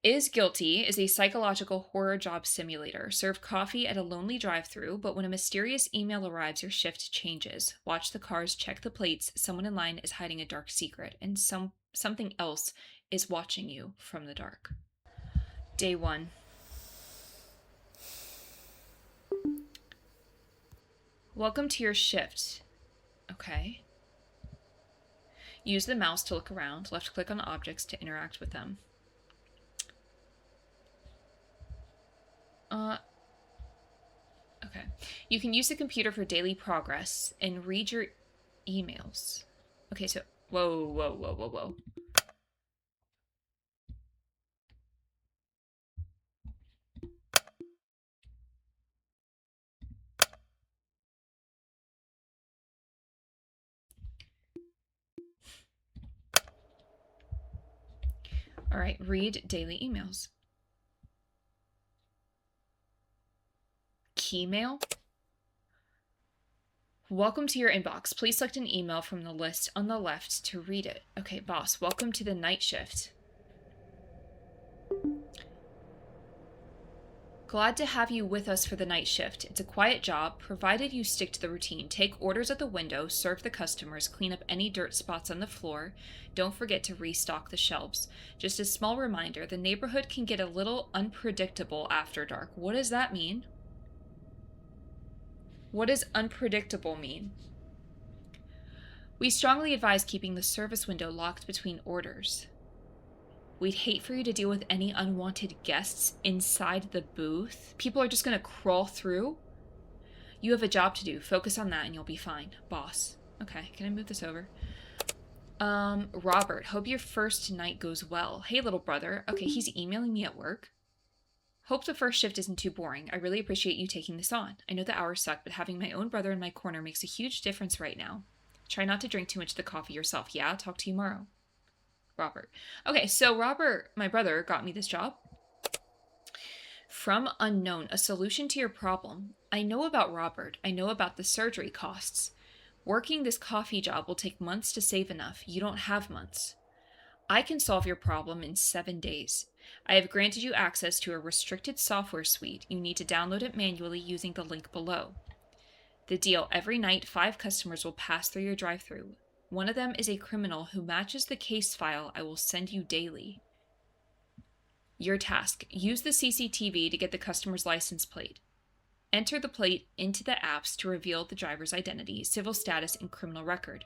Is Guilty is a psychological horror job simulator. Serve coffee at a lonely drive-thru, but when a mysterious email arrives, your shift changes. Watch the cars, check the plates. Someone in line is hiding a dark secret, and something else is watching you from the dark. Day 1. Welcome to your shift. Okay. Use the mouse to look around. Left click on objects to interact with them. Okay. You can use the computer for daily progress and read your emails. Okay, so whoa. All right, read daily emails. Keymail. Welcome to your inbox. Please select an email from the list on the left to read it. Okay, boss, welcome to the night shift. Glad to have you with us for the night shift. It's a quiet job, provided you stick to the routine. Take orders at the window, serve the customers, clean up any dirt spots on the floor. Don't forget to restock the shelves. Just a small reminder, the neighborhood can get a little unpredictable after dark. What does that mean? What does unpredictable mean? We strongly advise keeping the service window locked between orders. We'd hate for you to deal with any unwanted guests inside the booth. People are just going to crawl through. You have a job to do. Focus on that and you'll be fine. Boss. Okay, can I move this over? Robert, hope your first night goes well. Hey, little brother. Okay, he's emailing me at work. Hope the first shift isn't too boring. I really appreciate you taking this on. I know the hours suck, but having my own brother in my corner makes a huge difference right now. Try not to drink too much of the coffee yourself. Yeah, talk to you tomorrow. Robert. Okay, so Robert, my brother, got me this job. From unknown, a solution to your problem. I know about Robert. I know about the surgery costs. Working this coffee job will take months to save enough. You don't have months. I can solve your problem in 7 days. I have granted you access to a restricted software suite. You need to download it manually using the link below. The deal: every night, 5 customers will pass through your drive-thru. One of them is a criminal who matches the case file I will send you daily. Your task: use the CCTV to get the customer's license plate. Enter the plate into the apps to reveal the driver's identity, civil status, and criminal record.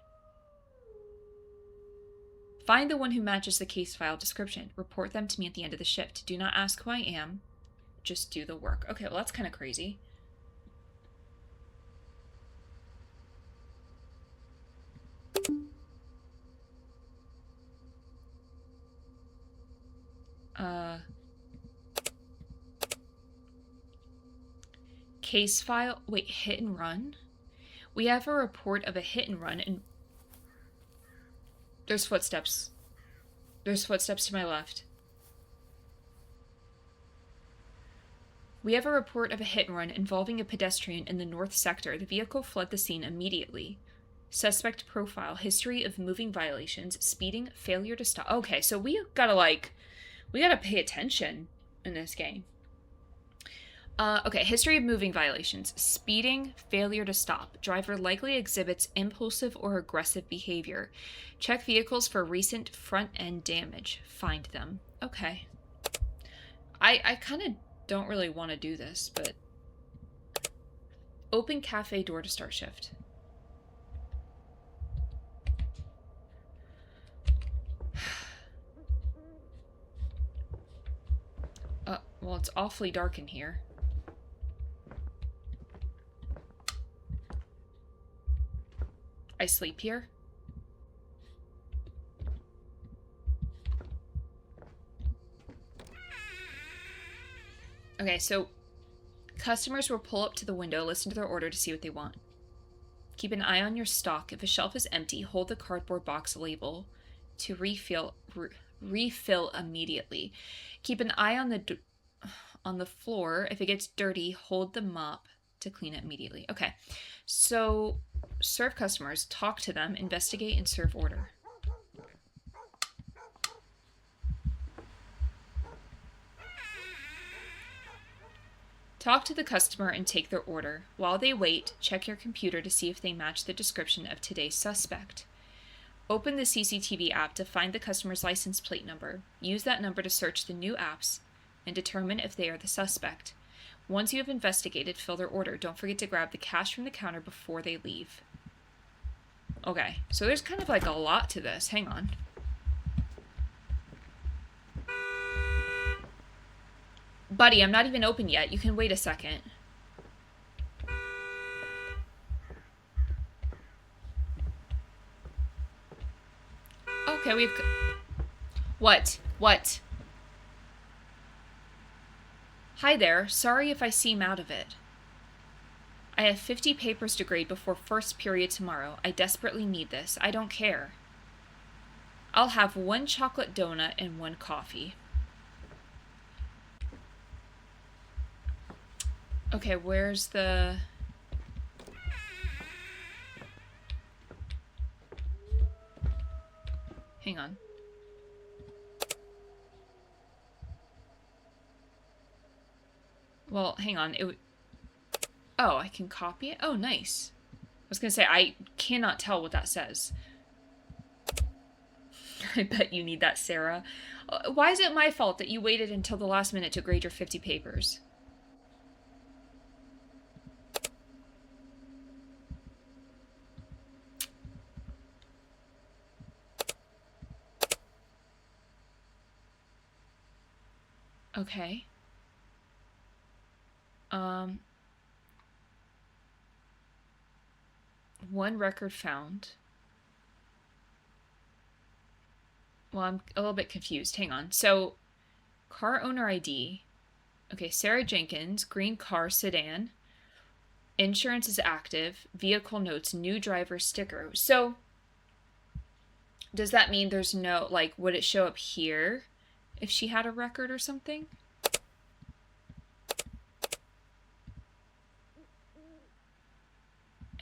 Find the one who matches the case file description. Report them to me at the end of the shift. Do not ask who I am. Just do the work. Okay, well, that's kind of crazy. Case file. Wait, hit and run? We have a report of a hit and run, and there's footsteps. There's footsteps to my left. We have a report of a hit and run involving a pedestrian in the north sector. The vehicle fled the scene immediately. Suspect profile: history of moving violations, speeding, failure to stop. Okay, so we gotta pay attention in this game. Okay, history of moving violations. Speeding, failure to stop. Driver likely exhibits impulsive or aggressive behavior. Check vehicles for recent front-end damage. Find them. Okay. I kind of don't really want to do this, but... Open cafe door to start shift. Well, it's awfully dark in here. I sleep here? Okay, so customers will pull up to the window, listen to their order to see what they want. Keep an eye on your stock. If a shelf is empty, hold the cardboard box label to refill immediately. Keep an eye on the floor. If it gets dirty, hold the mop to clean it immediately. Okay, so serve customers, talk to them, investigate, and serve order. Talk to the customer and take their order. While they wait, check your computer to see if they match the description of today's suspect. Open the CCTV app to find the customer's license plate number. Use that number to search the new apps and determine if they are the suspect. Once you have investigated, fill their order. Don't forget to grab the cash from the counter before they leave. Okay, so there's kind of like a lot to this. Hang on. Buddy, I'm not even open yet. You can wait a second. Okay, we've... What? What? Hi there. Sorry if I seem out of it. I have 50 papers to grade before first period tomorrow. I desperately need this. I don't care. I'll have 1 chocolate donut and 1 coffee. Okay, where's the... Hang on. Well, hang on. Oh, I can copy it? Oh, nice. I was gonna say, I cannot tell what that says. I bet you need that, Sarah. Why is it my fault that you waited until the last minute to grade your 50 papers? Okay. One record found. Well, I'm a little bit confused. Hang on. So, car owner ID. Okay, Sarah Jenkins, green car sedan. Insurance is active. Vehicle notes, new driver sticker. So, does that mean there's no, like, would it show up here if she had a record or something?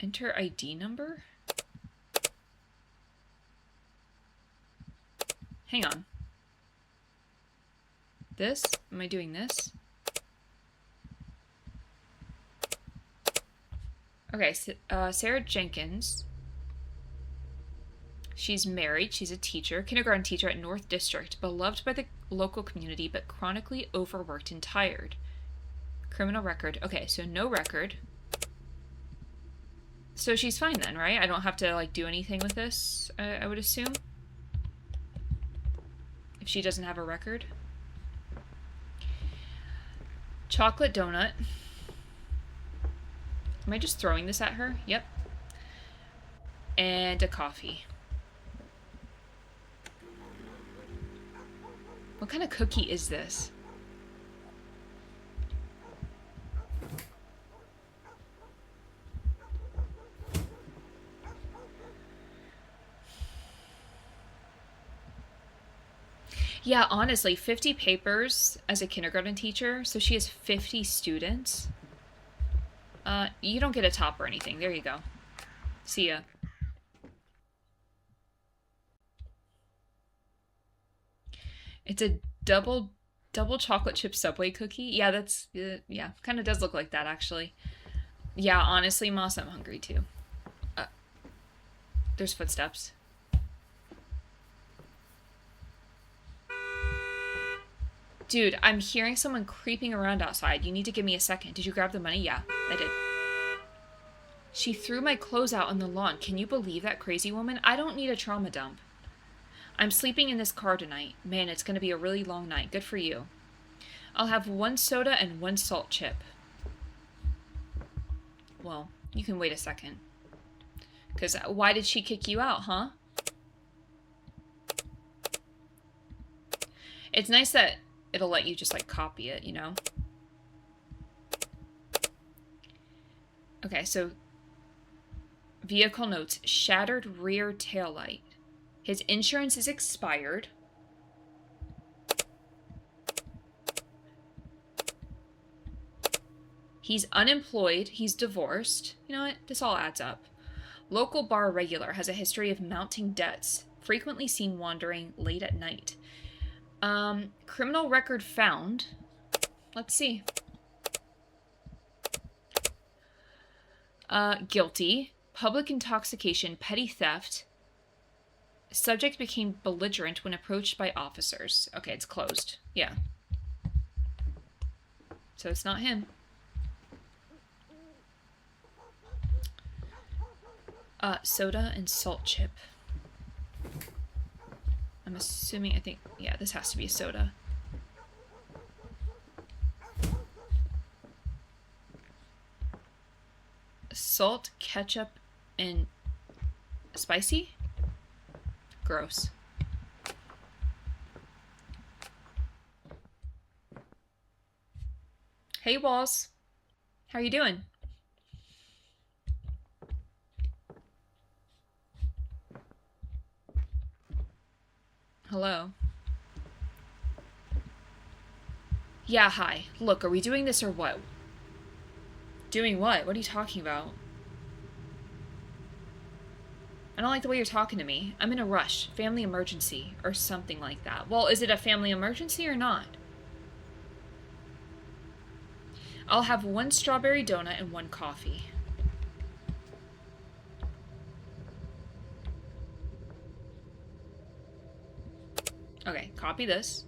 Enter ID number? Hang on. This? Am I doing this? Okay, so, Sarah Jenkins. She's married. She's a teacher, kindergarten teacher at North District, beloved by the local community, but chronically overworked and tired. Criminal record. Okay, so no record. So she's fine then, right? I don't have to, like, do anything with this, I would assume. If she doesn't have a record. Chocolate donut. Am I just throwing this at her? Yep. And a coffee. What kind of cookie is this? Yeah, honestly, 50 papers as a kindergarten teacher, so she has 50 students. You don't get a top or anything. There you go. See ya. It's a double chocolate chip Subway cookie. Yeah, that's, yeah, kind of does look like that, actually. Yeah, honestly, Moss, I'm hungry, too. There's footsteps. Dude, I'm hearing someone creeping around outside. You need to give me a second. Did you grab the money? Yeah, I did. She threw my clothes out on the lawn. Can you believe that crazy woman? I don't need a trauma dump. I'm sleeping in this car tonight. Man, it's going to be a really long night. Good for you. I'll have 1 soda and 1 salt chip. Well, you can wait a second. Because why did she kick you out, huh? It's nice that it'll let you just, like, copy it, you know? Okay, so vehicle notes, shattered rear taillight. His insurance is expired. He's unemployed. He's divorced. You know what? This all adds up. Local bar regular, has a history of mounting debts. Frequently seen wandering late at night. Criminal record found. Let's see. Guilty. Public intoxication, petty theft. Subject became belligerent when approached by officers. Okay, it's closed. Yeah. So it's not him. Soda and salt chip. I'm assuming, yeah, this has to be a soda. Salt, ketchup, and spicy? Gross. Hey, Walls. How you doing? Hello. Yeah, hi. Look, are we doing this or what? Doing what? What are you talking about? I don't like the way you're talking to me. I'm in a rush. Family emergency. Or something like that. Well, is it a family emergency or not? I'll have 1 strawberry donut and 1 coffee. Okay, copy this.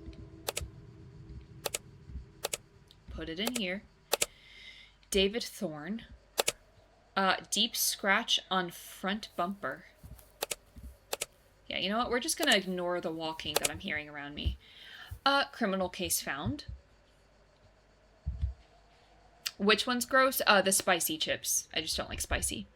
Put it in here. David Thorne. Deep scratch on front bumper. Yeah, you know what? We're just gonna ignore the walking that I'm hearing around me. Criminal case found. Which one's gross? The spicy chips. I just don't like spicy.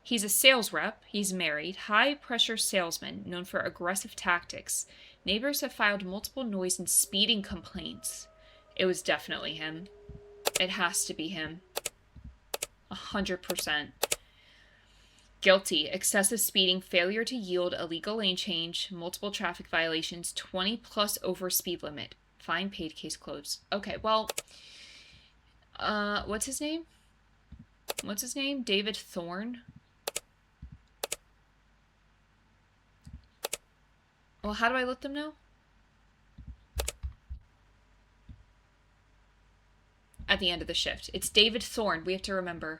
He's a sales rep. He's married. High-pressure salesman, known for aggressive tactics. Neighbors have filed multiple noise and speeding complaints. It was definitely him. It has to be him. 100%. Guilty. Excessive speeding, failure to yield, illegal lane change, multiple traffic violations, 20 plus over speed limit. Fine, paid, case closed. Okay, well, what's his name? What's his name? David Thorne? Well, how do I let them know? At the end of the shift. It's David Thorne. We have to remember.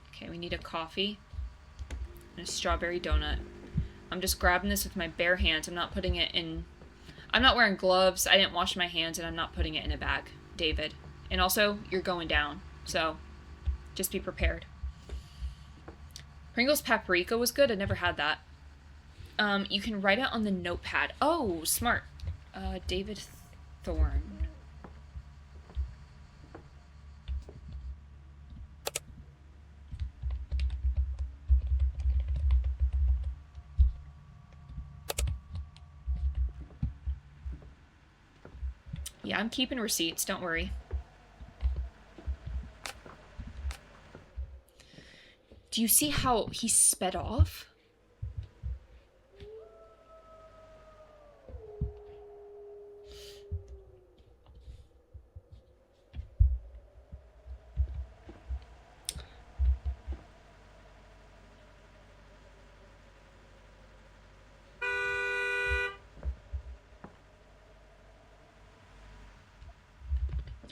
Okay, we need a coffee and a strawberry donut. I'm just grabbing this with my bare hands. I'm not putting it in... I'm not wearing gloves. I didn't wash my hands, and I'm not putting it in a bag, David. And also, you're going down. So, just be prepared. Pringles paprika was good. I never had that. You can write it on the notepad. Oh, smart. David Thorne. Yeah, I'm keeping receipts. Don't worry. Do you see how he sped off?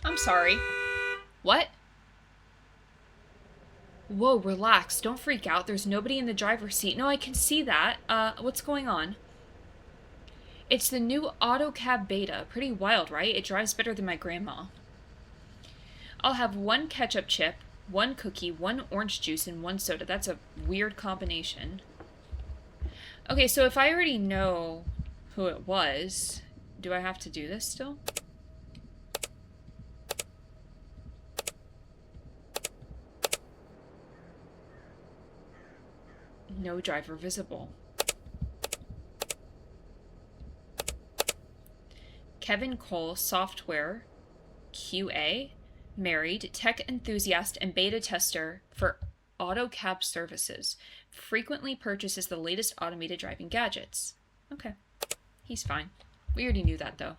I'm sorry. What? Whoa, relax. Don't freak out. There's nobody in the driver's seat. No, I can see that. What's going on? It's the new AutoCab Beta. Pretty wild, right? It drives better than my grandma. I'll have 1 ketchup chip, 1 cookie, 1 orange juice, and 1 soda. That's a weird combination. Okay, so if I already know who it was, do I have to do this still? No driver visible. Kevin Cole, software, QA, married, tech enthusiast, and beta tester for AutoCab services. Frequently purchases the latest automated driving gadgets. Okay, he's fine. We already knew that, though.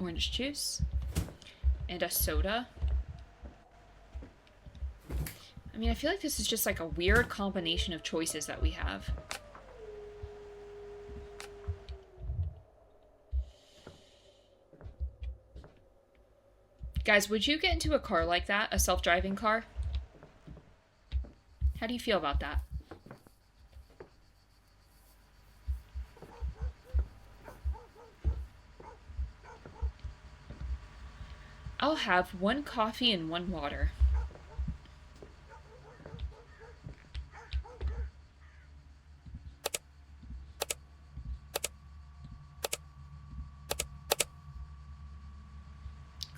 Orange juice. And a soda. I mean, I feel like this is just like a weird combination of choices that we have. Guys, would you get into a car like that? A self-driving car? How do you feel about that? I'll have 1 coffee and 1 water.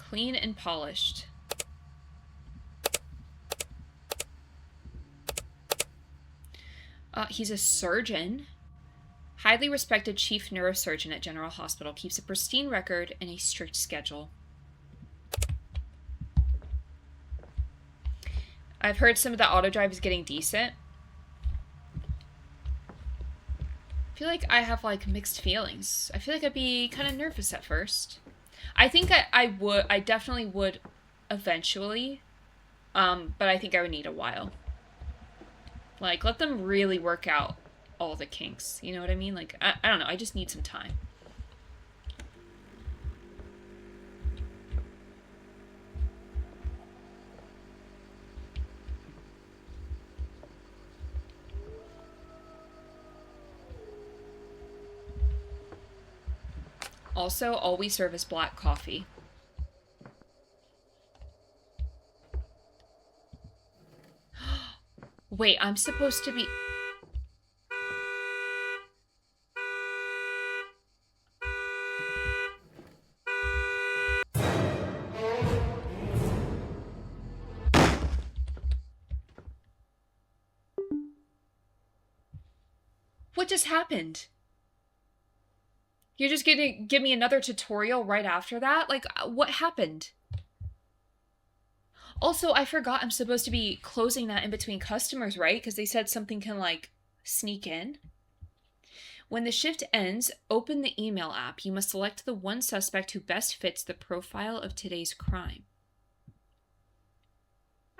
Clean and polished. He's a surgeon. Highly respected chief neurosurgeon at General Hospital. Keeps a pristine record and a strict schedule. I've heard some of the auto drive is getting decent. I feel like I have like mixed feelings. I feel like I'd be kind of nervous at first. I think I definitely would eventually. But I think I would need a while. Like, let them really work out all the kinks. You know what I mean? Like, I don't know. I just need some time. Also, all we serve is black coffee. Wait, I'm supposed to be... What just happened? You're just gonna give me another tutorial right after that? Like, what happened? Also, I forgot I'm supposed to be closing that in between customers, right? Because they said something can, like, sneak in. When the shift ends, open the email app. You must select the one suspect who best fits the profile of today's crime.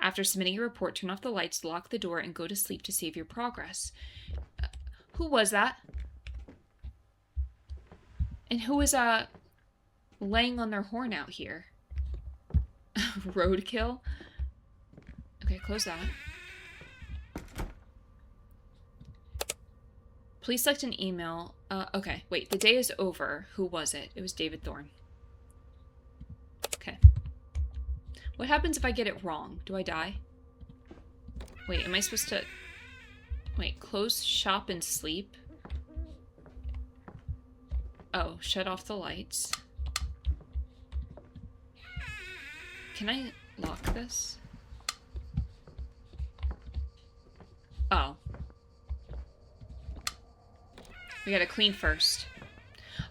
After submitting your report, turn off the lights, lock the door, and go to sleep to save your progress. Who was that? And who is, laying on their horn out here? Roadkill? Okay, close that. Please select an email. Okay, wait. The day is over. Who was it? It was David Thorne. Okay. What happens if I get it wrong? Do I die? Wait, am I supposed to... Wait, close shop and sleep? Oh, shut off the lights. Can I lock this? Oh. We gotta clean first.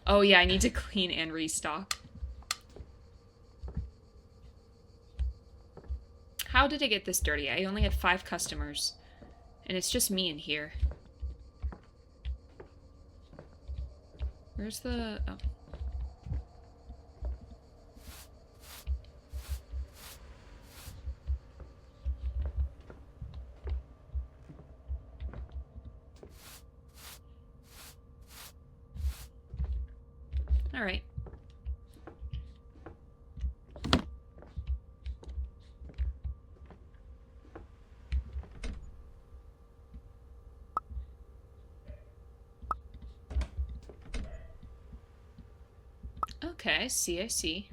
Oh yeah, I need to clean and restock. How did I get this dirty? I only had 5 customers. And it's just me in here. Where's the... Oh. All right. Okay, I see, I see.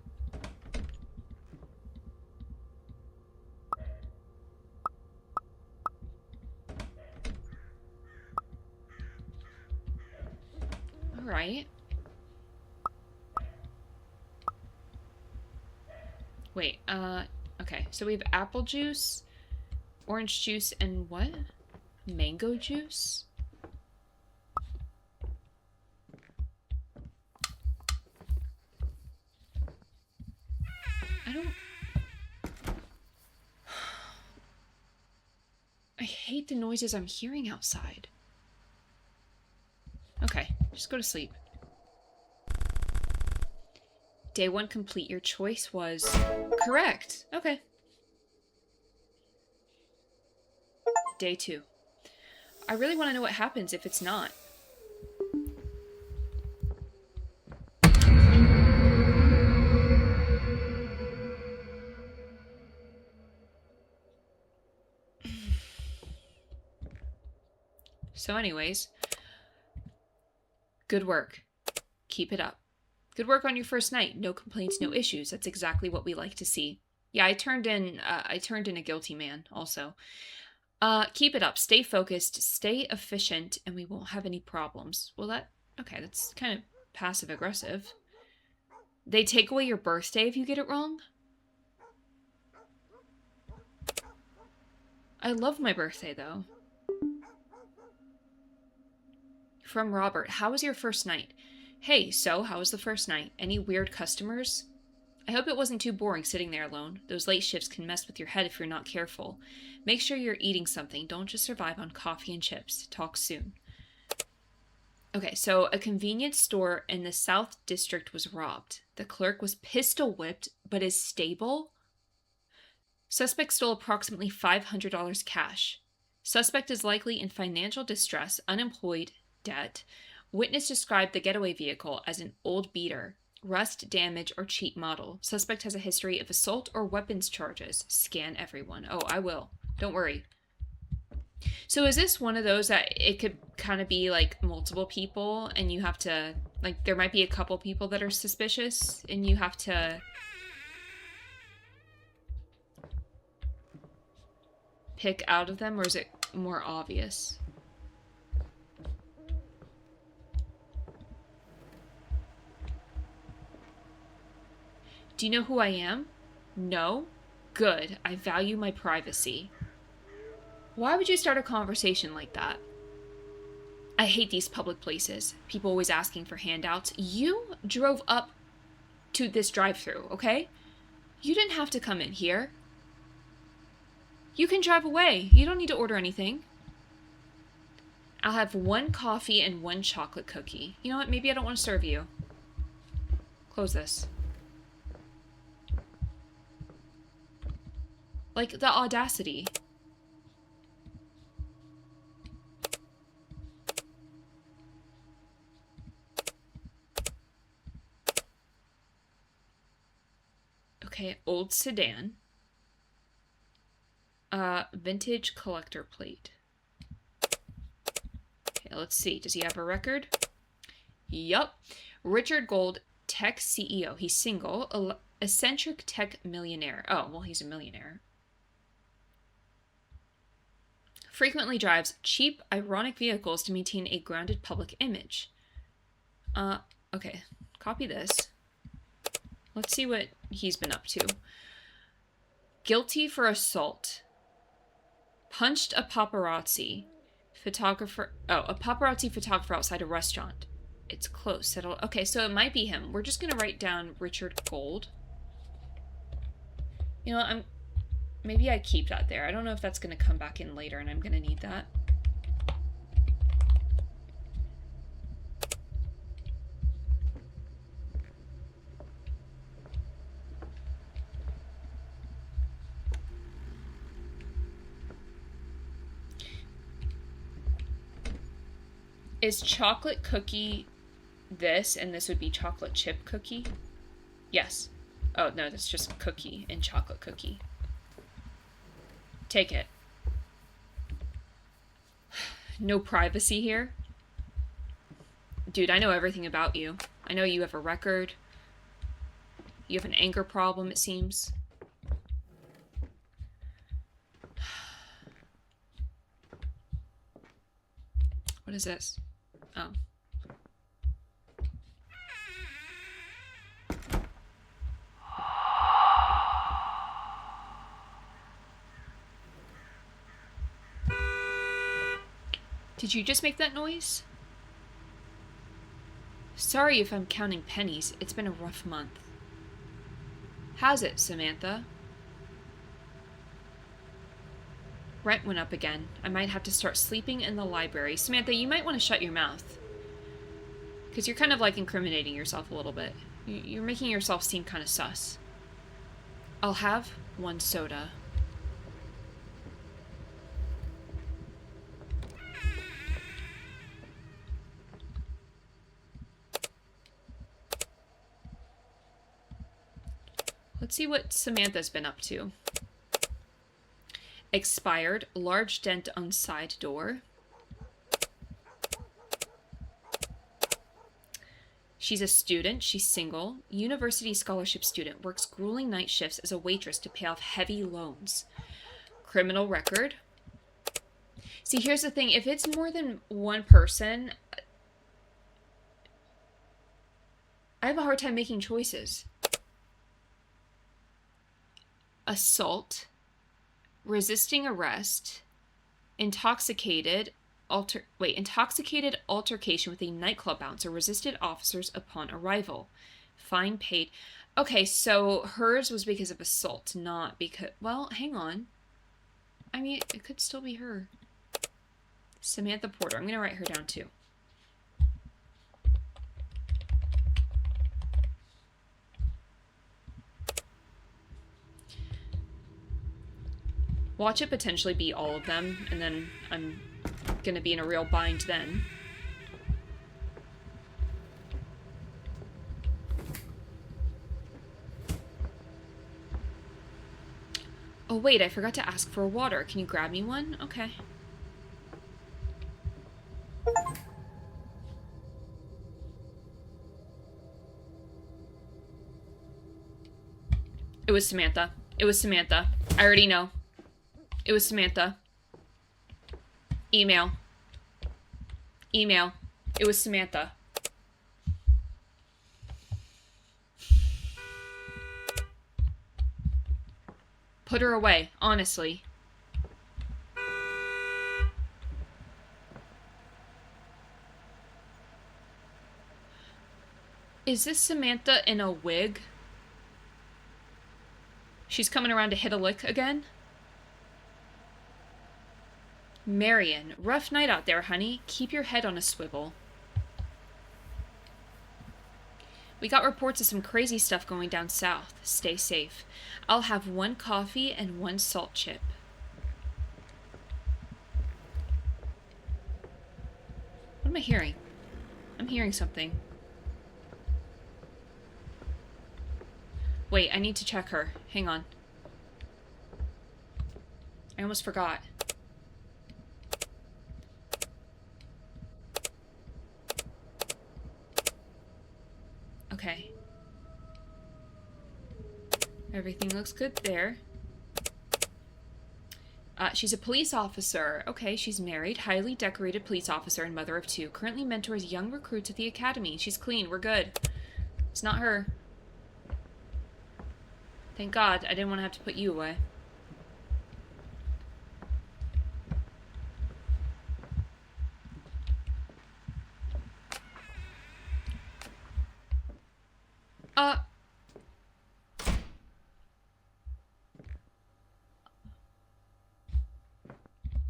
All right. Wait, okay. So we have apple juice, orange juice, and what? Mango juice? I hate the noises I'm hearing outside. Okay, just go to sleep. Day 1 complete. Your choice was correct. Okay. Day 2. I really want to know what happens if it's not. So anyways, good work. Keep it up. Good work on your first night. No complaints, no issues. That's exactly what we like to see. Yeah, I turned in a guilty man also. Keep it up. Stay focused, stay efficient, and we won't have any problems. Well, that's kind of passive aggressive. They take away your birthday if you get it wrong? I love my birthday, though. From Robert, how was your first night? Hey, so how was the first night? Any weird customers? I hope it wasn't too boring sitting there alone. Those late shifts can mess with your head if you're not careful. Make sure you're eating something. Don't just survive on coffee and chips. Talk soon. Okay, so a convenience store in the South District was robbed. The clerk was pistol whipped, but is stable. Suspect stole approximately $500 cash. Suspect is likely in financial distress, unemployed, debt. Witness described the getaway vehicle as an old beater, rust, damage, or cheap model. Suspect has a history of assault or weapons charges. Scan everyone. Oh, I will. Don't worry. So is this one of those that it could kind of be like multiple people and you have to, like, there might be a couple people that are suspicious and you have to pick out of them, or is it more obvious? Do you know who I am? No? Good. I value my privacy. Why would you start a conversation like that? I hate these public places. People always asking for handouts. You drove up to this drive-thru, okay? You didn't have to come in here. You can drive away. You don't need to order anything. I'll have 1 coffee and 1 chocolate cookie. You know what? Maybe I don't want to serve you. Close this. Like, the audacity. Okay, old sedan. Vintage collector plate. Okay, let's see. Does he have a record? Yup. Richard Gold, tech CEO. He's single. Eccentric tech millionaire. Oh, well, he's a millionaire. Frequently drives cheap, ironic vehicles to maintain a grounded public image. Okay. Copy this. Let's see what he's been up to. Guilty for assault. Punched a paparazzi photographer. Oh, a paparazzi photographer outside a restaurant. It's close. Okay, so it might be him. We're just going to write down Richard Gold. You know, maybe I keep that there. I don't know if that's going to come back in later and I'm going to need that. Is chocolate cookie this, and this would be chocolate chip cookie? Yes. Oh, no, that's just cookie and chocolate cookie. Take it. No privacy here? Dude, I know everything about you. I know you have a record. You have an anger problem, it seems. What is this? Oh. Did you just make that noise? Sorry if I'm counting pennies. It's been a rough month. Has it, Samantha? Rent went up again. I might have to start sleeping in the library. Samantha, you might want to shut your mouth. Because you're kind of like incriminating yourself a little bit. You're making yourself seem kind of sus. I'll have one soda. Let's see what Samantha's been up to. Expired. Large dent on side door. She's a student. She's single. University scholarship student. Works grueling night shifts as a waitress to pay off heavy loans. Criminal record. See, here's the thing. If it's more than one person, I have a hard time making choices. Assault. Resisting arrest. Intoxicated altercation with a nightclub bouncer. Resisted officers upon arrival. Fine paid. Okay, so hers was because of assault, not because... Well, hang on. I mean, it could still be her. Samantha Porter. I'm going to write her down, too. Watch it potentially be all of them, and then I'm gonna be in a real bind then. Oh wait, I forgot to ask for water. Can you grab me one? Okay. It was Samantha. It was Samantha. I already know. It was Samantha. Email. Email. It was Samantha. Put her away, honestly. Is this Samantha in a wig? She's coming around to hit a lick again? Marion, rough night out there, honey. Keep your head on a swivel. We got reports of some crazy stuff going down south. Stay safe. I'll have one coffee and one salt chip. What am I hearing? I'm hearing something. Wait, I need to check her. Hang on. I almost forgot. Okay. Everything looks good there. She's a police officer. Okay, she's married, highly decorated police officer and mother of two. Currently mentors young recruits at the academy. She's clean. We're good. It's not her. Thank God. I didn't want to have to put you away.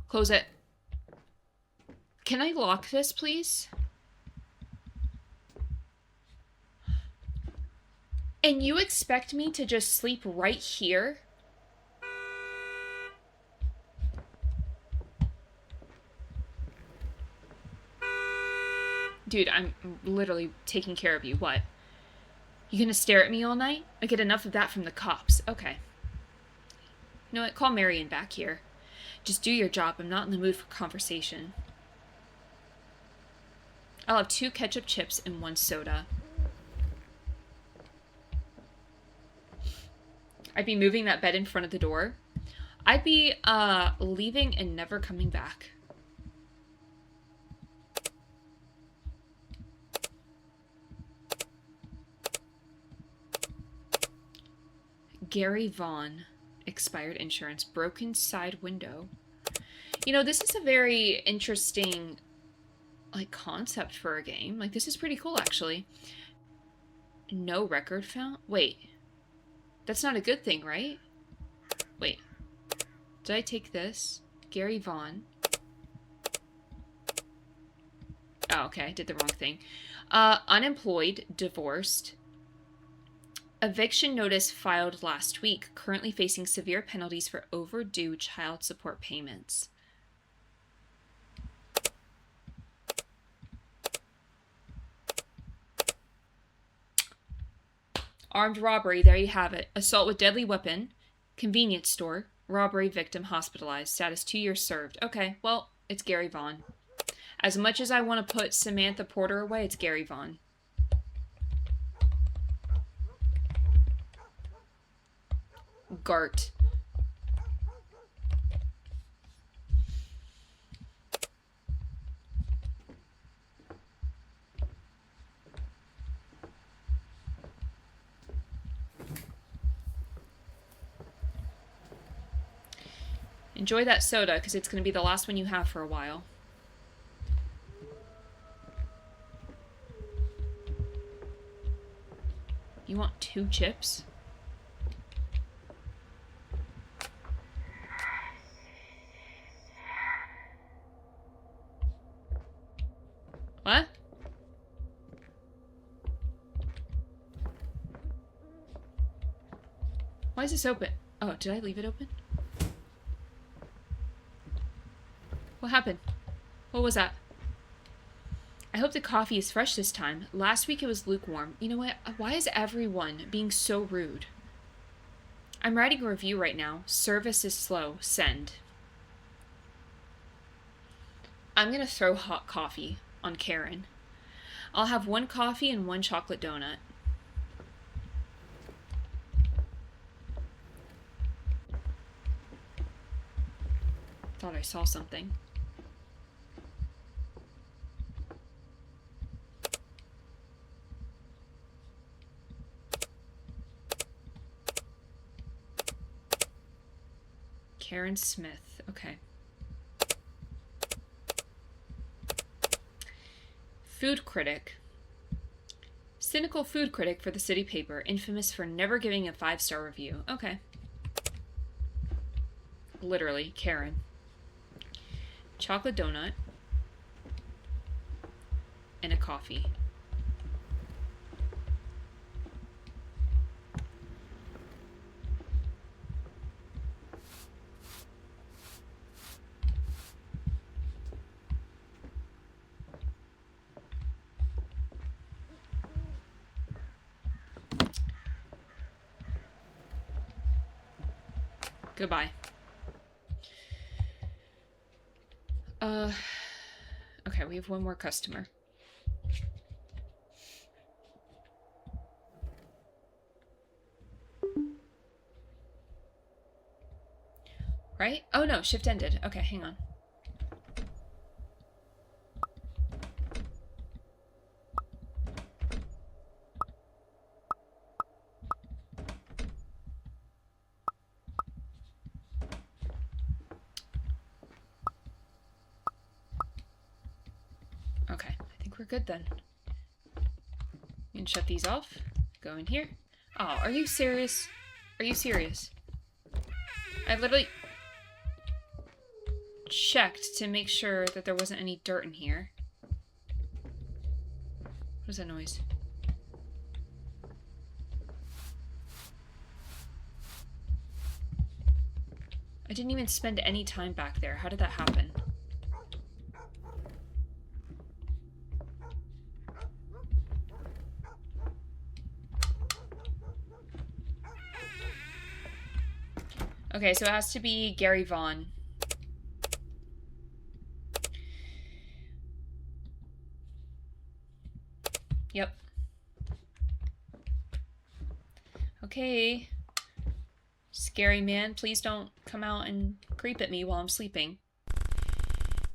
Close it. Can I lock this, please? And you expect me to just sleep right here? Dude, I'm literally taking care of you. What? You gonna stare at me all night? I get enough of that from the cops. Okay. You know what? Call Marion back here. Just do your job. I'm not in the mood for conversation. I'll have 2 ketchup chips and 1 soda. I'd be moving that bed in front of the door. I'd be leaving and never coming back. Gary Vaughn. Expired insurance. Broken side window. You know, this is a very interesting, like, concept for a game. Like, this is pretty cool, actually. No record found? Wait. That's not a good thing, right? Wait. Did I take this? Gary Vaughn. Oh, okay. I did the wrong thing. Unemployed. Divorced. Eviction notice filed last week. Currently facing severe penalties for overdue child support payments. Armed robbery, there you have it. Assault with deadly weapon. Convenience store. Robbery victim hospitalized. Status 2 years served. Okay, well, it's Gary Vaughn. As much as I want to put Samantha Porter away, it's Gary Vaughn. Gart. Enjoy that soda, because it's going to be the last one you have for a while. You want 2 chips? What? Why is this open? Oh, did I leave it open? What happened? What was that? I hope the coffee is fresh this time. Last week it was lukewarm. You know what? Why is everyone being so rude? I'm writing a review right now. Service is slow. Send. I'm gonna throw hot coffee on Karen. I'll have 1 coffee and 1 chocolate donut. Thought I saw something. Karen Smith. Okay. Food critic. Cynical food critic for the city paper, infamous for never giving a 5-star review. Okay. Literally, Karen. Chocolate donut. And a coffee. Goodbye. Okay, we have 1 more customer. Right? Oh no, shift ended. Okay, hang on. Okay, I think we're good then. You can shut these off. Go in here. Oh, are you serious? Are you serious? I literally checked to make sure that there wasn't any dirt in here. What is that noise? I didn't even spend any time back there. How did that happen? Okay, so it has to be Gary Vaughn. Yep. Okay. Scary man, please don't come out and creep at me while I'm sleeping.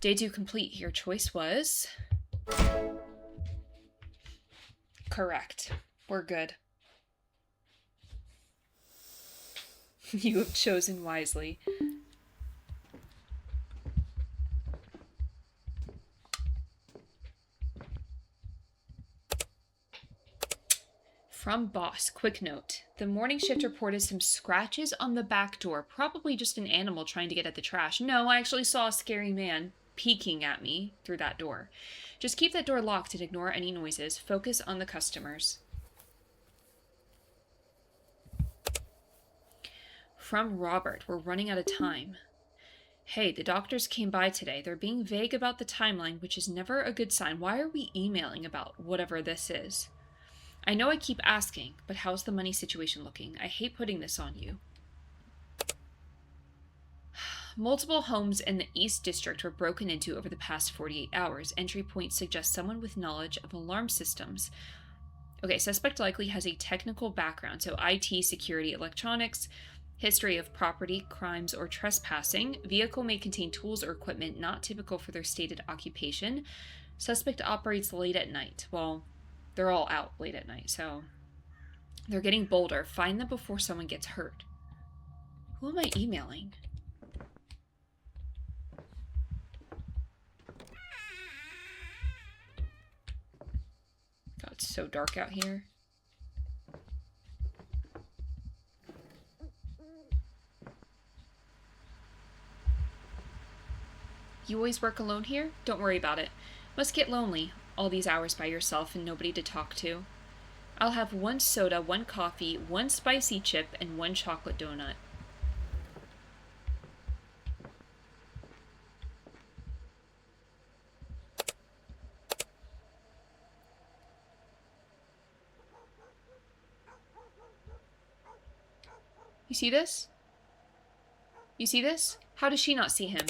Day 2 complete. Your choice was... correct. We're good. You have chosen wisely. From boss, quick note. The morning shift reported some scratches on the back door. Probably just an animal trying to get at the trash. No, I actually saw a scary man peeking at me through that door. Just keep that door locked and ignore any noises. Focus on the customers. From Robert. We're running out of time. Hey, the doctors came by today. They're being vague about the timeline, which is never a good sign. Why are we emailing about whatever this is? I know I keep asking, but how's the money situation looking? I hate putting this on you. Multiple homes in the East District were broken into over the past 48 hours. Entry points suggest someone with knowledge of alarm systems. Okay, suspect likely has a technical background, so IT, security, electronics, history of property, crimes, or trespassing. Vehicle may contain tools or equipment not typical for their stated occupation. Suspect operates late at night. Well, they're all out late at night, so they're getting bolder. Find them before someone gets hurt. Who am I emailing? God, it's so dark out here. You always work alone here? Don't worry about it. Must get lonely, all these hours by yourself and nobody to talk to. I'll have 1 soda, 1 coffee, 1 spicy chip, and 1 chocolate donut. You see this? You see this? How does she not see him?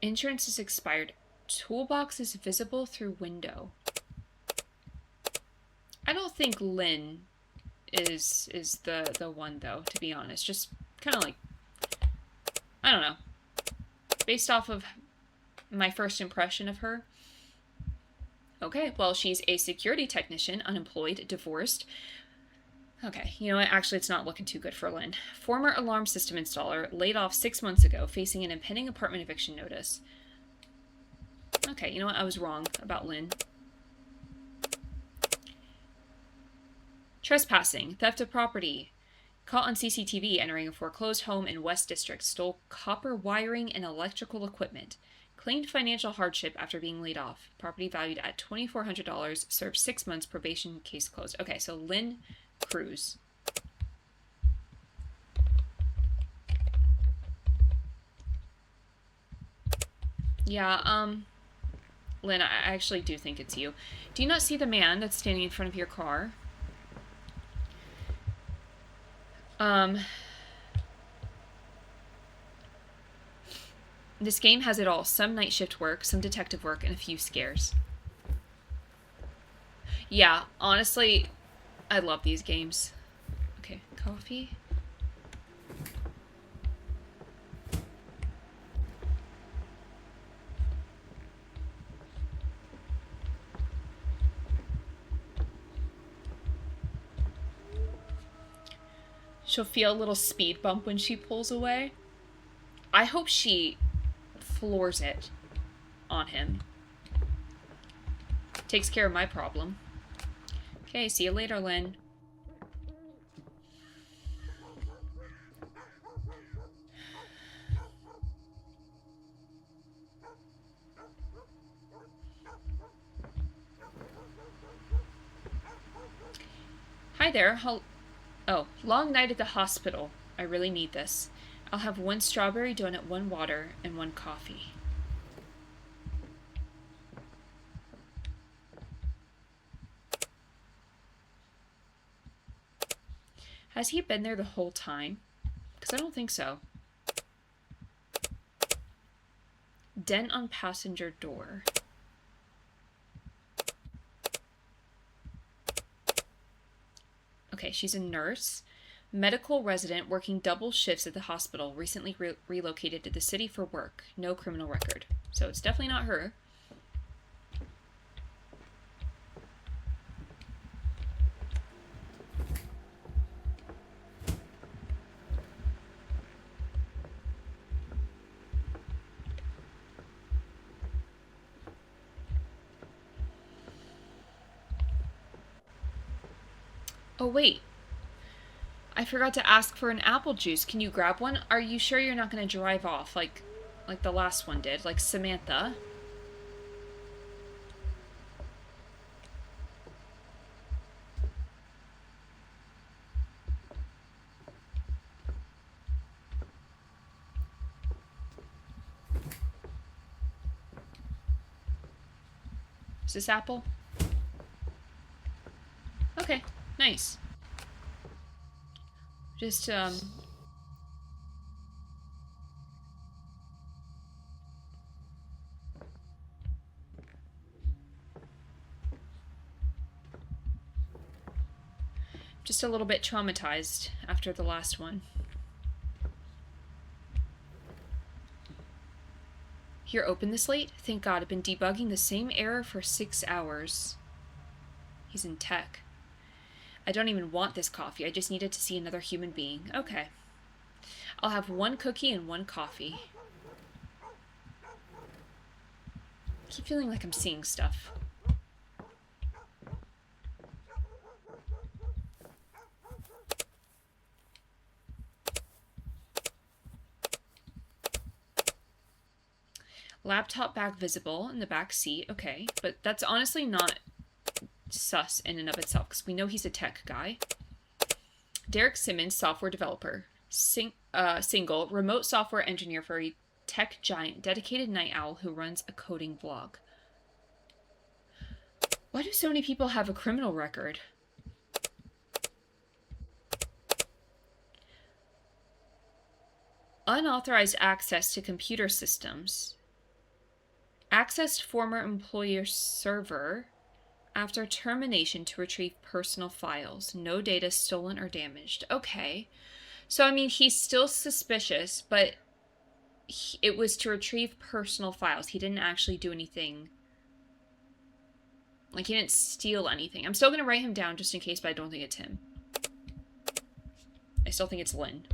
Insurance is expired. Toolbox is visible through window. I don't think Lynn is the one, though, to be honest. Just kind of like, I don't know. Based off of my first impression of her. Okay, well, she's a security technician, unemployed, divorced. Okay, you know what? Actually, it's not looking too good for Lynn. Former alarm system installer, laid off 6 months ago, facing an impending apartment eviction notice. Okay, you know what? I was wrong about Lynn. Trespassing, theft of property. Caught on CCTV entering a foreclosed home in West District. Stole copper wiring and electrical equipment. Claimed financial hardship after being laid off. Property valued at $2,400. Served 6 months. Probation. Case closed. Okay, so Lynn Cruz. Yeah, Lynn, I actually do think it's you. Do you not see the man that's standing in front of your car? This game has it all. Some night shift work, some detective work, and a few scares. Yeah, honestly, I love these games. Okay, coffee. She'll feel a little speed bump when she pulls away. I hope she floors it on him. Takes care of my problem. Okay, see you later, Lynn. Hi there. Oh, long night at the hospital. I really need this. I'll have 1 strawberry donut, 1 water, and 1 coffee. Has he been there the whole time? Because I don't think so. Dent on passenger door. Okay, she's a nurse. Medical resident working double shifts at the hospital. Recently relocated to the city for work. No criminal record. So it's definitely not her. Oh, wait. I forgot to ask for an apple juice. Can you grab one? Are you sure you're not going to drive off like the last one did? Like Samantha? this apple? Okay, nice. Just, just a little bit traumatized after the last one. You're open this late? Thank God, I've been debugging the same error for 6 hours. He's in tech. I don't even want this coffee. I just needed to see another human being. Okay. I'll have 1 cookie and 1 coffee. I keep feeling like I'm seeing stuff. Laptop bag visible in the back seat. Okay, but that's honestly not sus in and of itself because we know he's a tech guy. Derek Simmons, software developer. Single, remote software engineer for a tech giant, dedicated night owl who runs a coding blog. Why do so many people have a criminal record? Unauthorized access to computer systems. Accessed former employer's server after termination to retrieve personal files. No data stolen or damaged. Okay. So, I mean, he's still suspicious, but it was to retrieve personal files. He didn't actually do anything. Like, he didn't steal anything. I'm still going to write him down just in case, but I don't think it's him. I still think it's Lynn.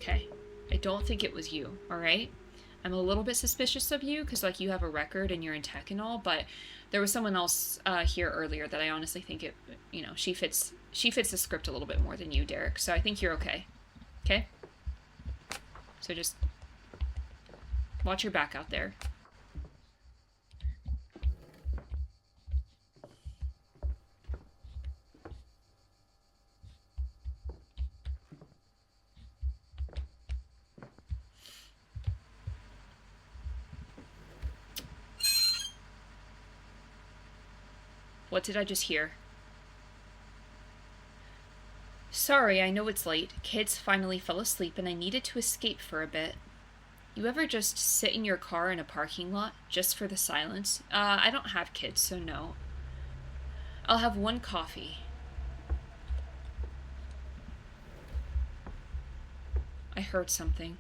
Okay. I don't think it was you, alright? I'm a little bit suspicious of you because, like, you have a record and you're in tech and all, but there was someone else here earlier that I honestly think it, you know, she fits the script a little bit more than you, Derek. So I think you're okay. Okay? So just watch your back out there. What did I just hear? Sorry, I know it's late. Kids finally fell asleep and I needed to escape for a bit. You ever just sit in your car in a parking lot just for the silence? I don't have kids, so no. I'll have 1 coffee. I heard something.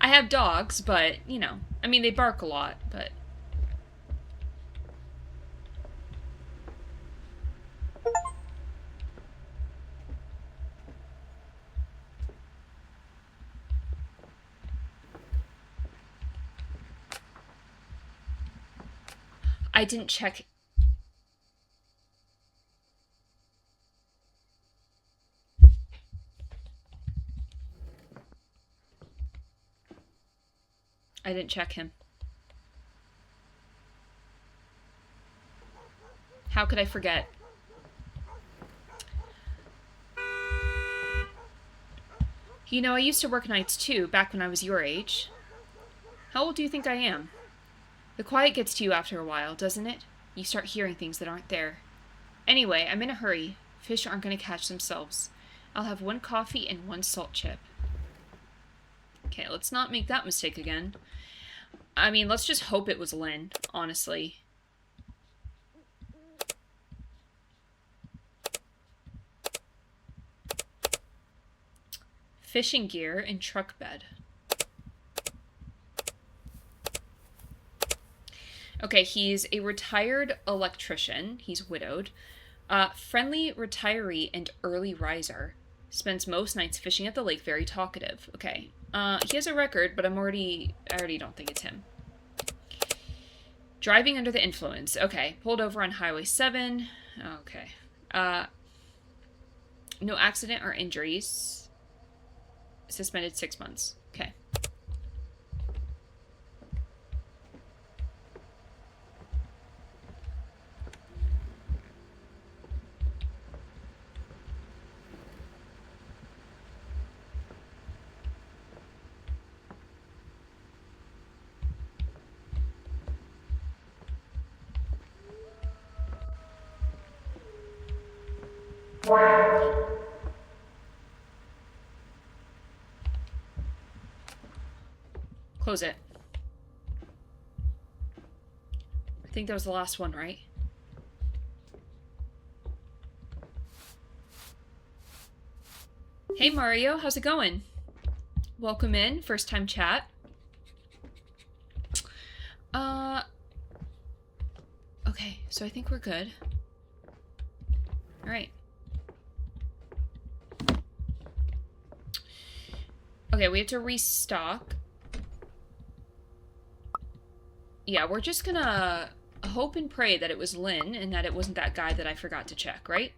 I have dogs, but, you know, I mean, they bark a lot, but... I didn't check... I didn't check him. How could I forget? You know, I used to work nights too, back when I was your age. How old do you think I am? The quiet gets to you after a while, doesn't it? You start hearing things that aren't there. Anyway, I'm in a hurry. Fish aren't going to catch themselves. I'll have 1 coffee and 1 salt chip. Okay, let's not make that mistake again. I mean, let's just hope it was Lynn, honestly. Fishing gear and truck bed. Okay, he's a retired electrician. He's widowed. Friendly retiree and early riser. Spends most nights fishing at the lake, very talkative. Okay. He has a record, but I already don't think it's him. Driving under the influence. Okay. Pulled over on Highway 7. Okay. No accident or injuries. Suspended 6 months. Okay. Close it. I think that was the last one, right? Hey Mario, how's it going? Welcome in, first time chat. Okay, so I think we're good. All right. Okay, we have to restock. Yeah, we're just gonna hope and pray that it was Lynn and that it wasn't that guy that I forgot to check, right?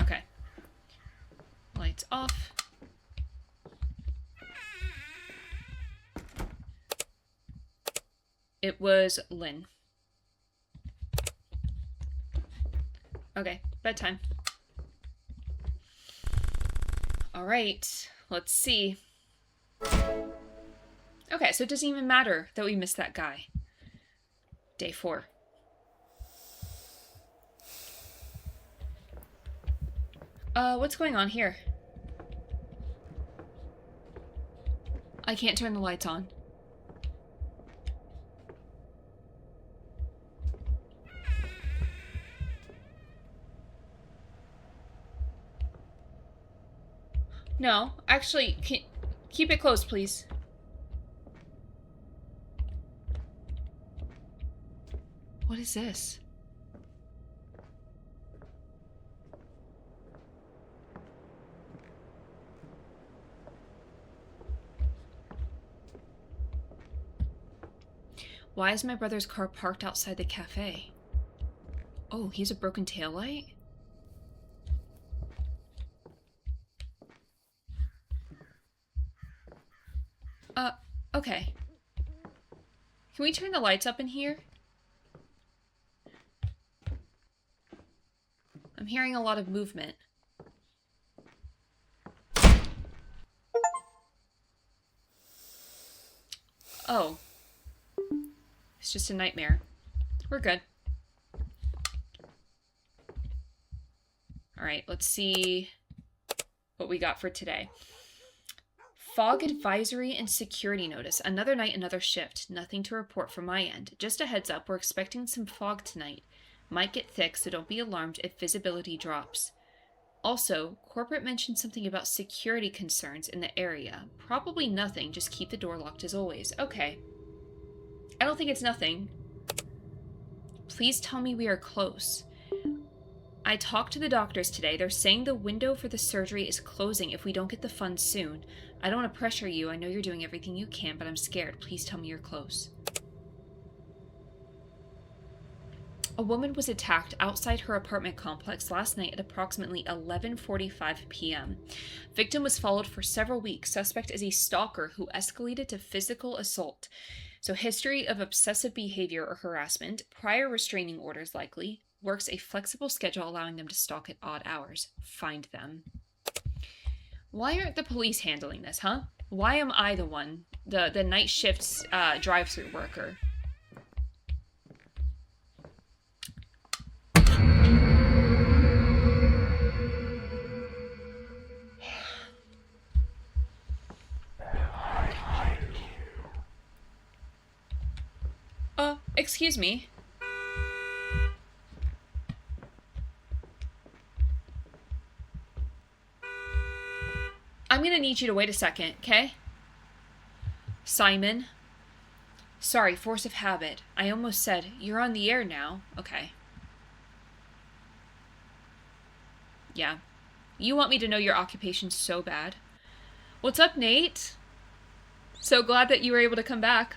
Okay. Lights off. It was Lynn. Okay, bedtime. All right, let's see. Okay, so it doesn't even matter that we missed that guy. Day 4. What's going on here? I can't turn the lights on. No, actually, keep it closed, please. What is this? Why is my brother's car parked outside the cafe? Oh, he has a broken taillight? Okay. Can we turn the lights up in here? I'm hearing a lot of movement. Oh. It's just a nightmare. We're good. Alright, let's see what we got for today. Fog advisory and security notice. Another night, another shift. Nothing to report from my end. Just a heads up, we're expecting some fog tonight. Might get thick, so don't be alarmed if visibility drops. Also, corporate mentioned something about security concerns in the area. Probably nothing, just keep the door locked as always. Okay. I don't think it's nothing. Please tell me we are close. I talked to the doctors today. They're saying the window for the surgery is closing if we don't get the funds soon. I don't want to pressure you. I know you're doing everything you can, but I'm scared. Please tell me you're close. A woman was attacked outside her apartment complex last night at approximately 11:45 p.m. Victim was followed for several weeks. Suspect is a stalker who escalated to physical assault. So history of obsessive behavior or harassment, prior restraining orders likely, works a flexible schedule allowing them to stalk at odd hours. Find them. Why aren't the police handling this, huh? Why am I the one, the night shift's drive-thru worker? Excuse me. I'm gonna need you to wait a second, okay? Simon. Sorry, force of habit. I almost said, you're on the air now. Okay. Yeah. You want me to know your occupation so bad. What's up, Nate? So glad that you were able to come back.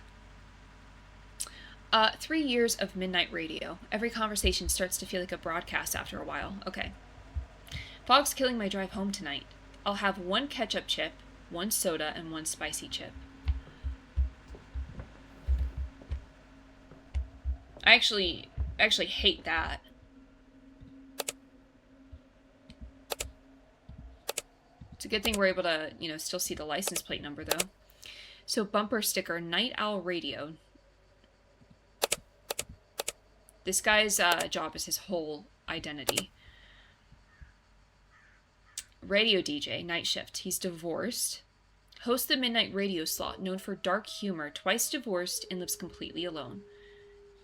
3 years of midnight radio. Every conversation starts to feel like a broadcast after a while. Okay. Fog's killing my drive home tonight. I'll have 1 ketchup chip, 1 soda, and 1 spicy chip. I actually hate that. It's a good thing we're able to, you know, still see the license plate number, though. So bumper sticker, Night Owl Radio. This guy's job is his whole identity. Radio DJ, night shift. He's divorced. Hosts the midnight radio slot, known for dark humor, twice divorced, and lives completely alone.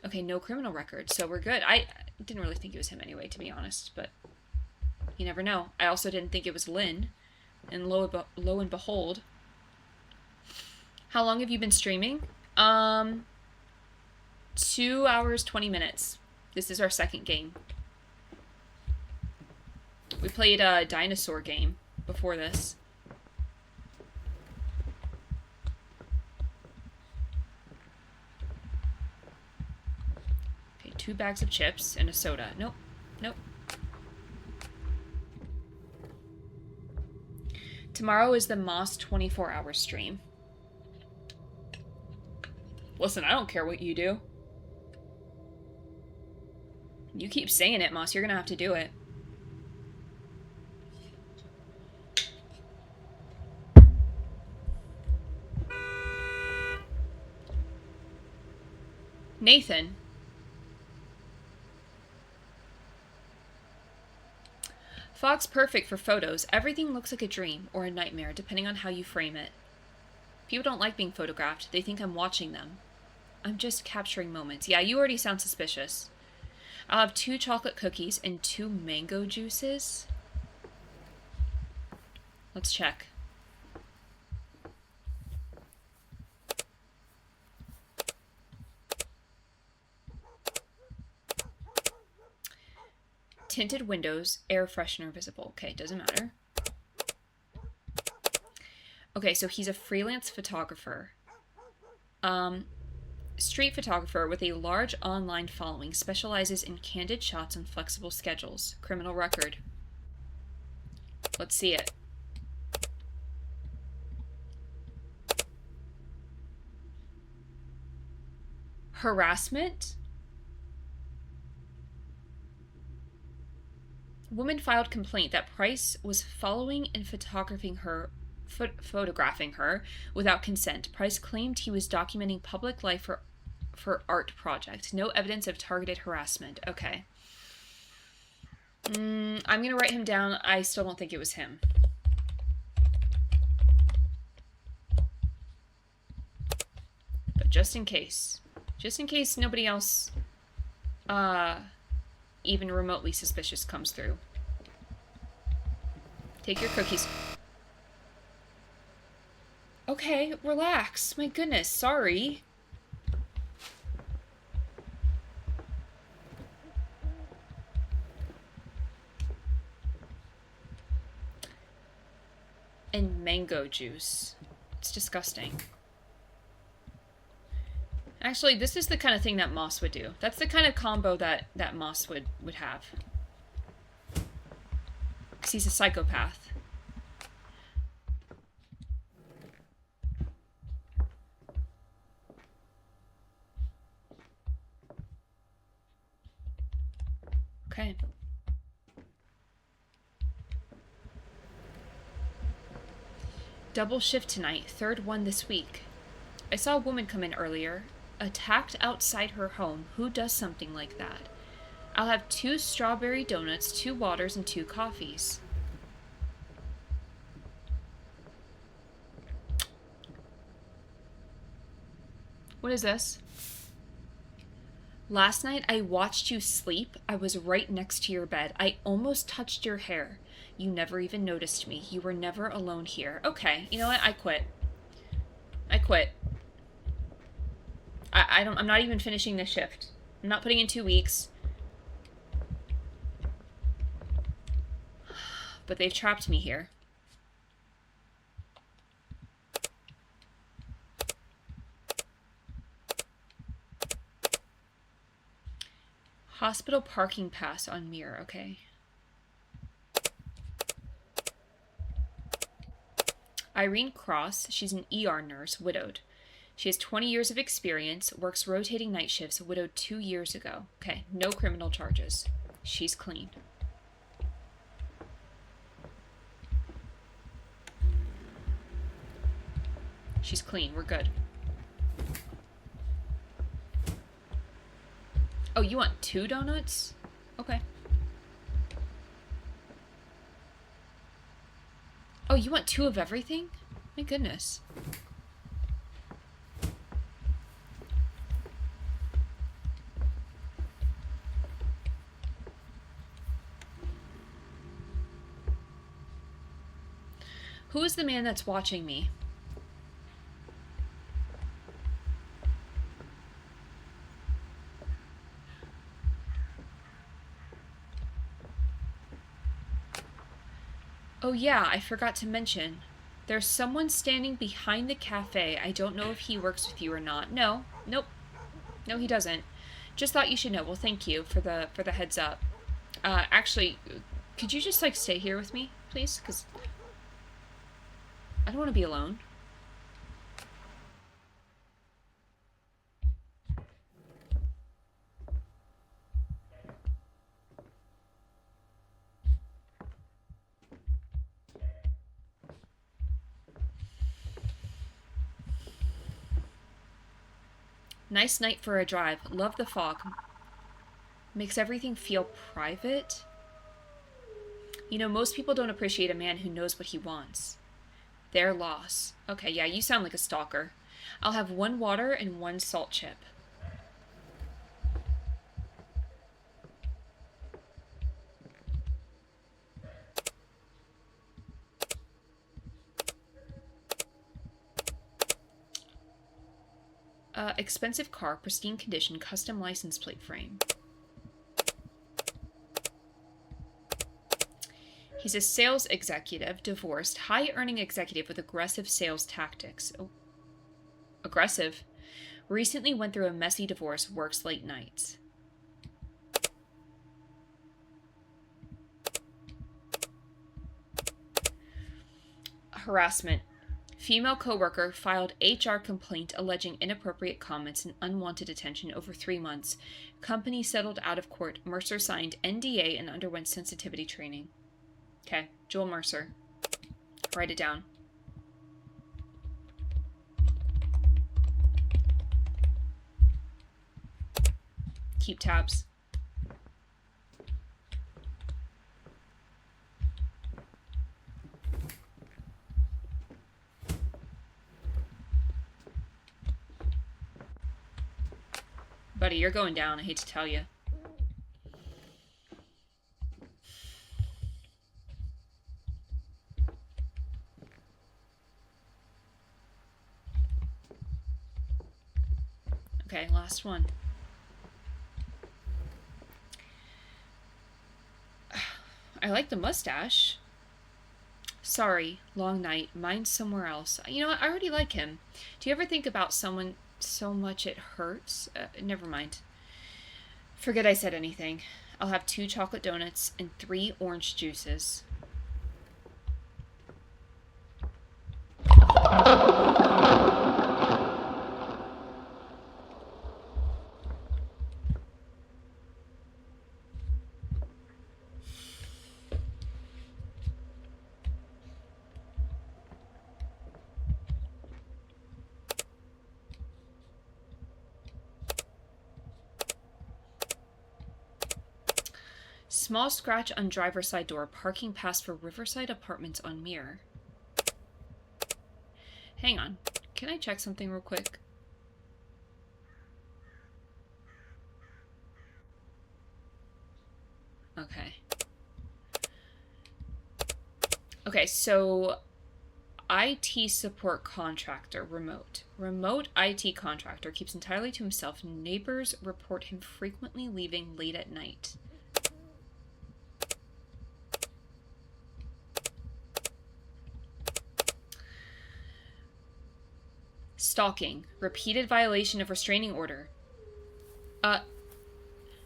Okay, no criminal record, so we're good. I didn't really think it was him anyway, to be honest, but you never know. I also didn't think it was Lynn, and lo and behold. How long have you been streaming? 2 hours, 20 minutes. This is our second game. We played a dinosaur game before this. Okay, 2 bags of chips and a soda. Nope. Nope. Tomorrow is the Moss 24-hour stream. Listen, I don't care what you do. You keep saying it, Moss. You're gonna have to do it. Nathan. Fog's perfect for photos. Everything looks like a dream or a nightmare, depending on how you frame it. People don't like being photographed. They think I'm watching them. I'm just capturing moments. Yeah, you already sound suspicious. I'll have 2 chocolate cookies and 2 mango juices. Let's check. Tinted windows, air freshener visible. Okay, doesn't matter. Okay, so he's a freelance photographer. Street photographer with a large online following, specializes in candid shots and flexible schedules. Criminal record. Let's see it. Harassment? Woman filed complaint that Price was following and photographing her without consent. Price claimed he was documenting public life for art project. No evidence of targeted harassment. Okay. I'm gonna write him down. I still don't think it was him. But just in case nobody else even remotely suspicious comes through. Take your cookies. Okay, relax. My goodness, sorry. And mango juice. It's disgusting. Actually, this is the kind of thing that Moss would do. That's the kind of combo that Moss would have. Because he's a psychopath. Okay. Double shift tonight, 3rd one this week. I saw a woman come in earlier, attacked outside her home. Who does something like that? I'll have 2 strawberry donuts, 2 waters, and 2 coffees. What is this? Last night I watched you sleep. I was right next to your bed. I almost touched your hair. You never even noticed me. You were never alone here. Okay, you know what? I quit. I quit. I'm not even finishing this shift. I'm not putting in 2 weeks. But they've trapped me here. Hospital parking pass on mirror, okay. Irene Cross, she's an ER nurse, widowed. She has 20 years of experience, works rotating night shifts, widowed 2 years ago. Okay, no criminal charges. She's clean. She's clean. We're good. Oh, you want 2 donuts? Okay. Oh, you want 2 of everything? My goodness. Who is the man that's watching me? Oh yeah, I forgot to mention. There's someone standing behind the cafe. I don't know if he works with you or not. No. Nope. No, he doesn't. Just thought you should know. Well, thank you for the heads up. Actually, could you just, like, stay here with me, please? Because I don't want to be alone. Nice night for a drive. Love the fog. Makes everything feel private. You know, most people don't appreciate a man who knows what he wants. Their loss. Okay, yeah, you sound like a stalker. I'll have 1 water and 1 salt chip. Expensive car, pristine condition, custom license plate frame. He's a sales executive, divorced, high-earning executive with aggressive sales tactics. Oh. Aggressive. Recently went through a messy divorce, works late nights. Harassment. Female coworker filed HR complaint alleging inappropriate comments and unwanted attention over 3 months. Company settled out of court. Mercer signed NDA and underwent sensitivity training. Okay, Joel Mercer. Write it down. Keep tabs. Buddy, you're going down, I hate to tell you. Okay, last one. I like the mustache. Sorry, long night. Mine's somewhere else. You know what? I already like him. Do you ever think about someone so much it hurts? Never mind. Forget I said anything. I'll have 2 chocolate donuts and 3 orange juices. Small scratch on driver's side door. Parking pass for Riverside Apartments on mirror. Hang on. Can I check something real quick? Okay. Okay, so IT support contractor, remote. Remote IT contractor keeps entirely to himself. Neighbors report him frequently leaving late at night. Stalking. Repeated violation of restraining order.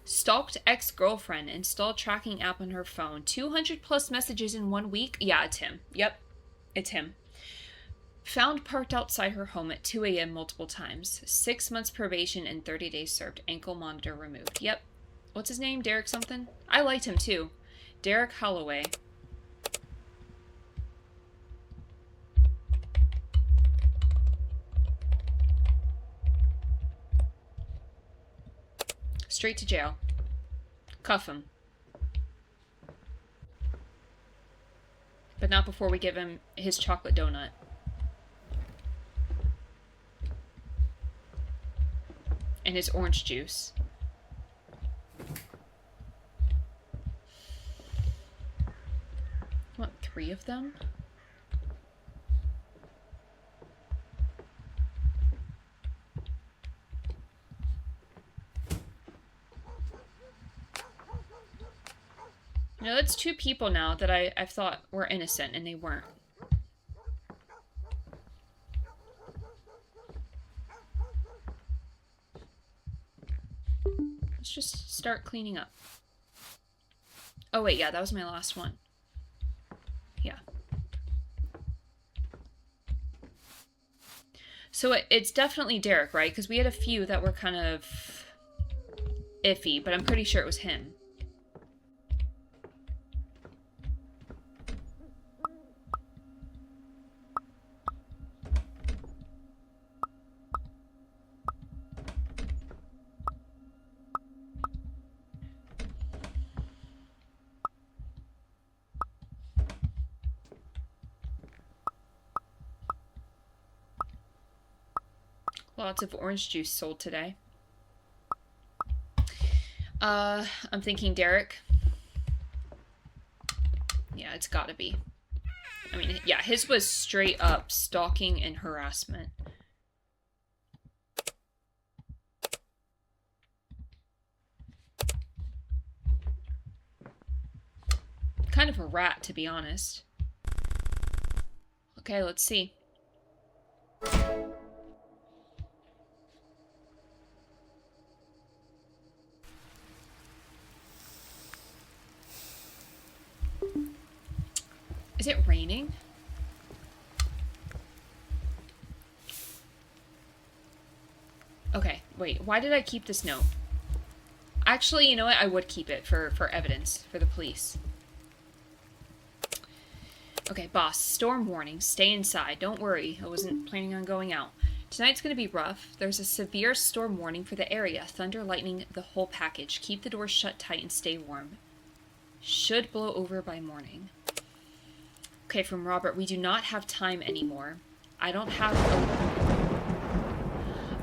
Stalked ex-girlfriend. Installed tracking app on her phone. 200 plus messages in 1 week. Yeah, it's him. Yep, it's him. Found parked outside her home at 2 a.m. multiple times. 6 months probation and 30 days served. Ankle monitor removed. Yep. What's his name? Derek something? I liked him too. Derek Holloway. Straight to jail. Cuff him. But not before we give him his chocolate donut. And his orange juice. What, 3 of them? You know, that's 2 people now that I've thought were innocent, and they weren't. Let's just start cleaning up. Oh wait, yeah, that was my last one. Yeah. So it's definitely Derek, right? Because we had a few that were kind of iffy, but I'm pretty sure it was him. Lots of orange juice sold today. I'm thinking Derek. Yeah, it's gotta be. I mean, yeah, his was straight up stalking and harassment. Kind of a rat, to be honest. Okay, let's see. Is it raining? Okay, wait, why did I keep this note? Actually, you know what? I would keep it for evidence, for the police. Okay, boss, storm warning, stay inside. Don't worry, I wasn't planning on going out. Tonight's gonna be rough. There's a severe storm warning for the area. Thunder, lightning, the whole package. Keep the doors shut tight and stay warm. Should blow over by morning. Okay, from Robert, we do not have time anymore. I don't have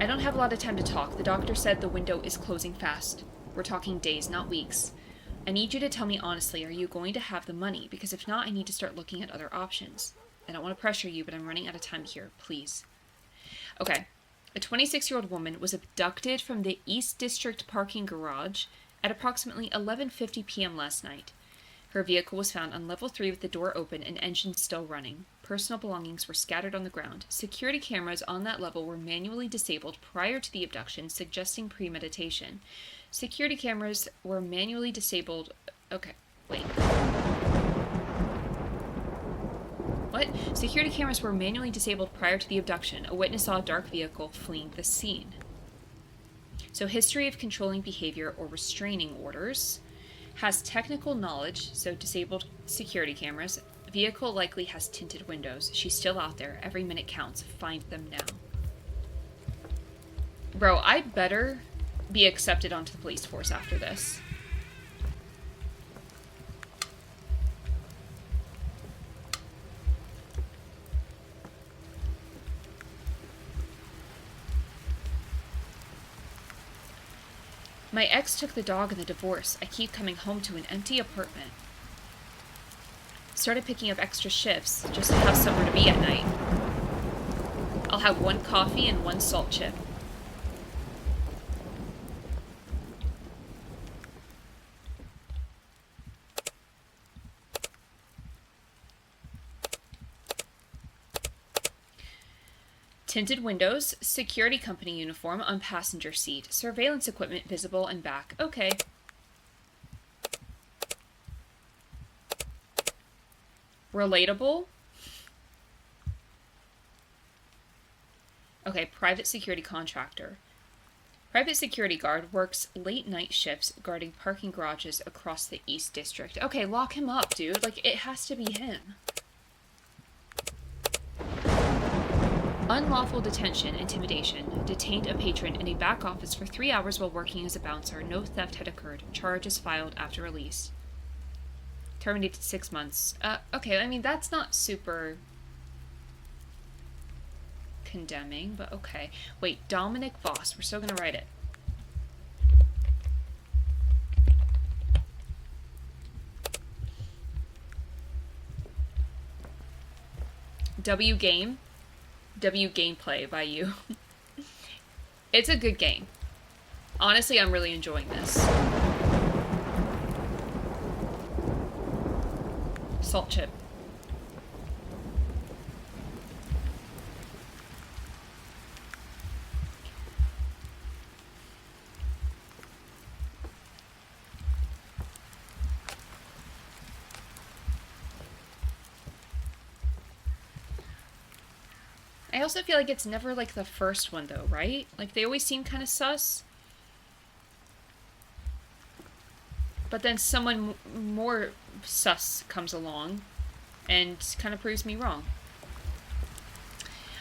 a lot of time to talk. The doctor said the window is closing fast. We're talking days, not weeks. I need you to tell me honestly, are you going to have the money? Because if not, I need to start looking at other options. I don't want to pressure you, but I'm running out of time here. Please. Okay. A 26-year-old woman was abducted from the East District parking garage at approximately 11:50 p.m. last night. Her vehicle was found on level 3 with the door open and engine still running. Personal belongings were scattered on the ground. Security cameras on that level were manually disabled prior to the abduction, suggesting premeditation. Security cameras were manually disabled... Okay, wait. What? Security cameras were manually disabled prior to the abduction. A witness saw a dark vehicle fleeing the scene. So history of controlling behavior or restraining orders. Has technical knowledge, so disabled security cameras. Vehicle likely has tinted windows. She's still out there. Every minute counts. Find them now. Bro, I better be accepted onto the police force after this. My ex took the dog in the divorce. I keep coming home to an empty apartment. Started picking up extra shifts just to have somewhere to be at night. I'll have 1 coffee and 1 salt chip. Tinted windows, security company uniform on passenger seat, surveillance equipment visible and back. Okay. Relatable. Okay, private security contractor. Private security guard works late night shifts guarding parking garages across the East District. Okay, lock him up, dude. Like, it has to be him. Unlawful detention, intimidation. Detained a patron in a back office for 3 hours while working as a bouncer. No theft had occurred. Charges filed after release. Terminated 6 months. Okay, I mean, that's not super condemning, but okay. Wait, Dominic Voss. We're still gonna write it. W game. W gameplay by you. It's a good game. Honestly, I'm really enjoying this. Salt chip. I also feel like it's never like the first one though, right? Like they always seem kind of sus. But then someone more sus comes along and kind of proves me wrong.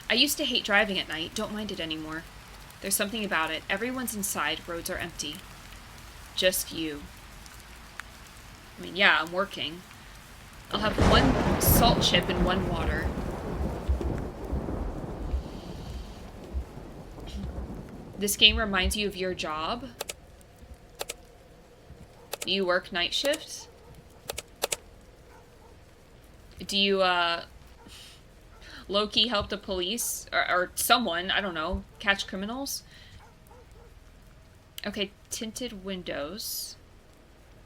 I used to hate driving at night, don't mind it anymore. There's something about it. Everyone's inside, roads are empty. Just you. I mean, yeah, I'm working. I'll have 1 salt chip and 1 water. This game reminds you of your job? Do you work night shifts? Do you, low-key help the police? Or someone, I don't know, catch criminals? Okay, tinted windows.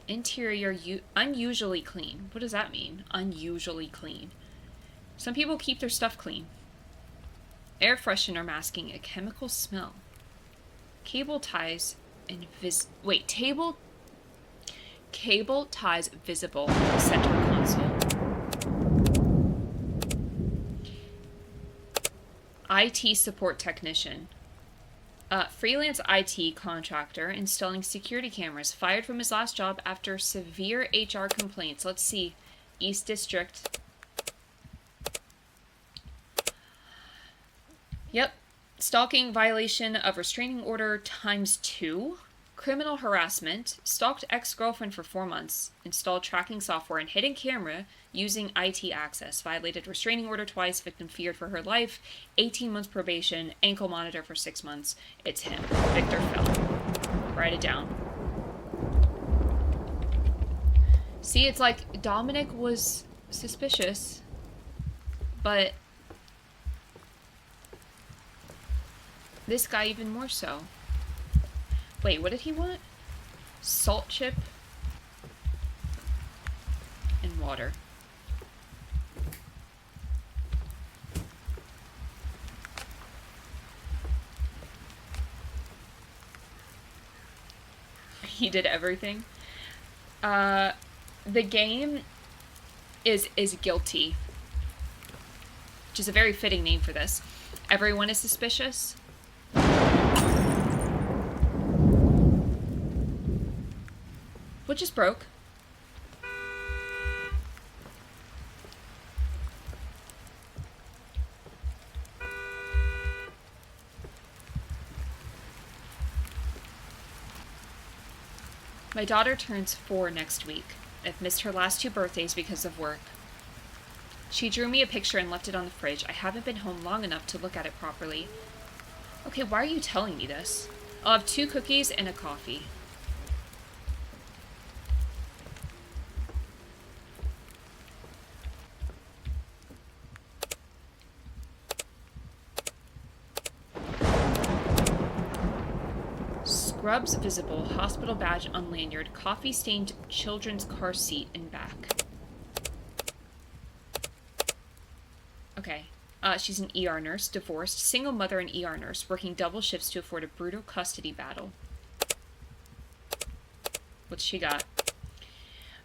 Interior, unusually clean. What does that mean? Unusually clean. Some people keep their stuff clean. Air freshener masking a chemical smell. Cable ties cable ties visible center console. IT support technician. Freelance IT contractor installing security cameras, fired from his last job after severe HR complaints. Let's see. East District. Yep. Stalking, violation of restraining order ×2. Criminal harassment. Stalked ex-girlfriend for 4 months. Installed tracking software and hidden camera using IT access. Violated restraining order twice. Victim feared for her life. 18 months probation. Ankle monitor for 6 months. It's him. Victor Fell. Write it down. See, it's like Dominic was suspicious, but this guy even more so. Wait, what did he want? Salt chip and water. He did everything. The game is guilty, which is a very fitting name for this. Everyone is suspicious. What just broke? My daughter turns 4 next week. I've missed her last 2 birthdays because of work. She drew me a picture and left it on the fridge. I haven't been home long enough to look at it properly. Okay, why are you telling me this? I'll have 2 cookies and a coffee. Scrubs visible, hospital badge on lanyard, coffee-stained children's car seat in back. Okay. She's an ER nurse, divorced, single mother and ER nurse, working double shifts to afford a brutal custody battle. What's she got?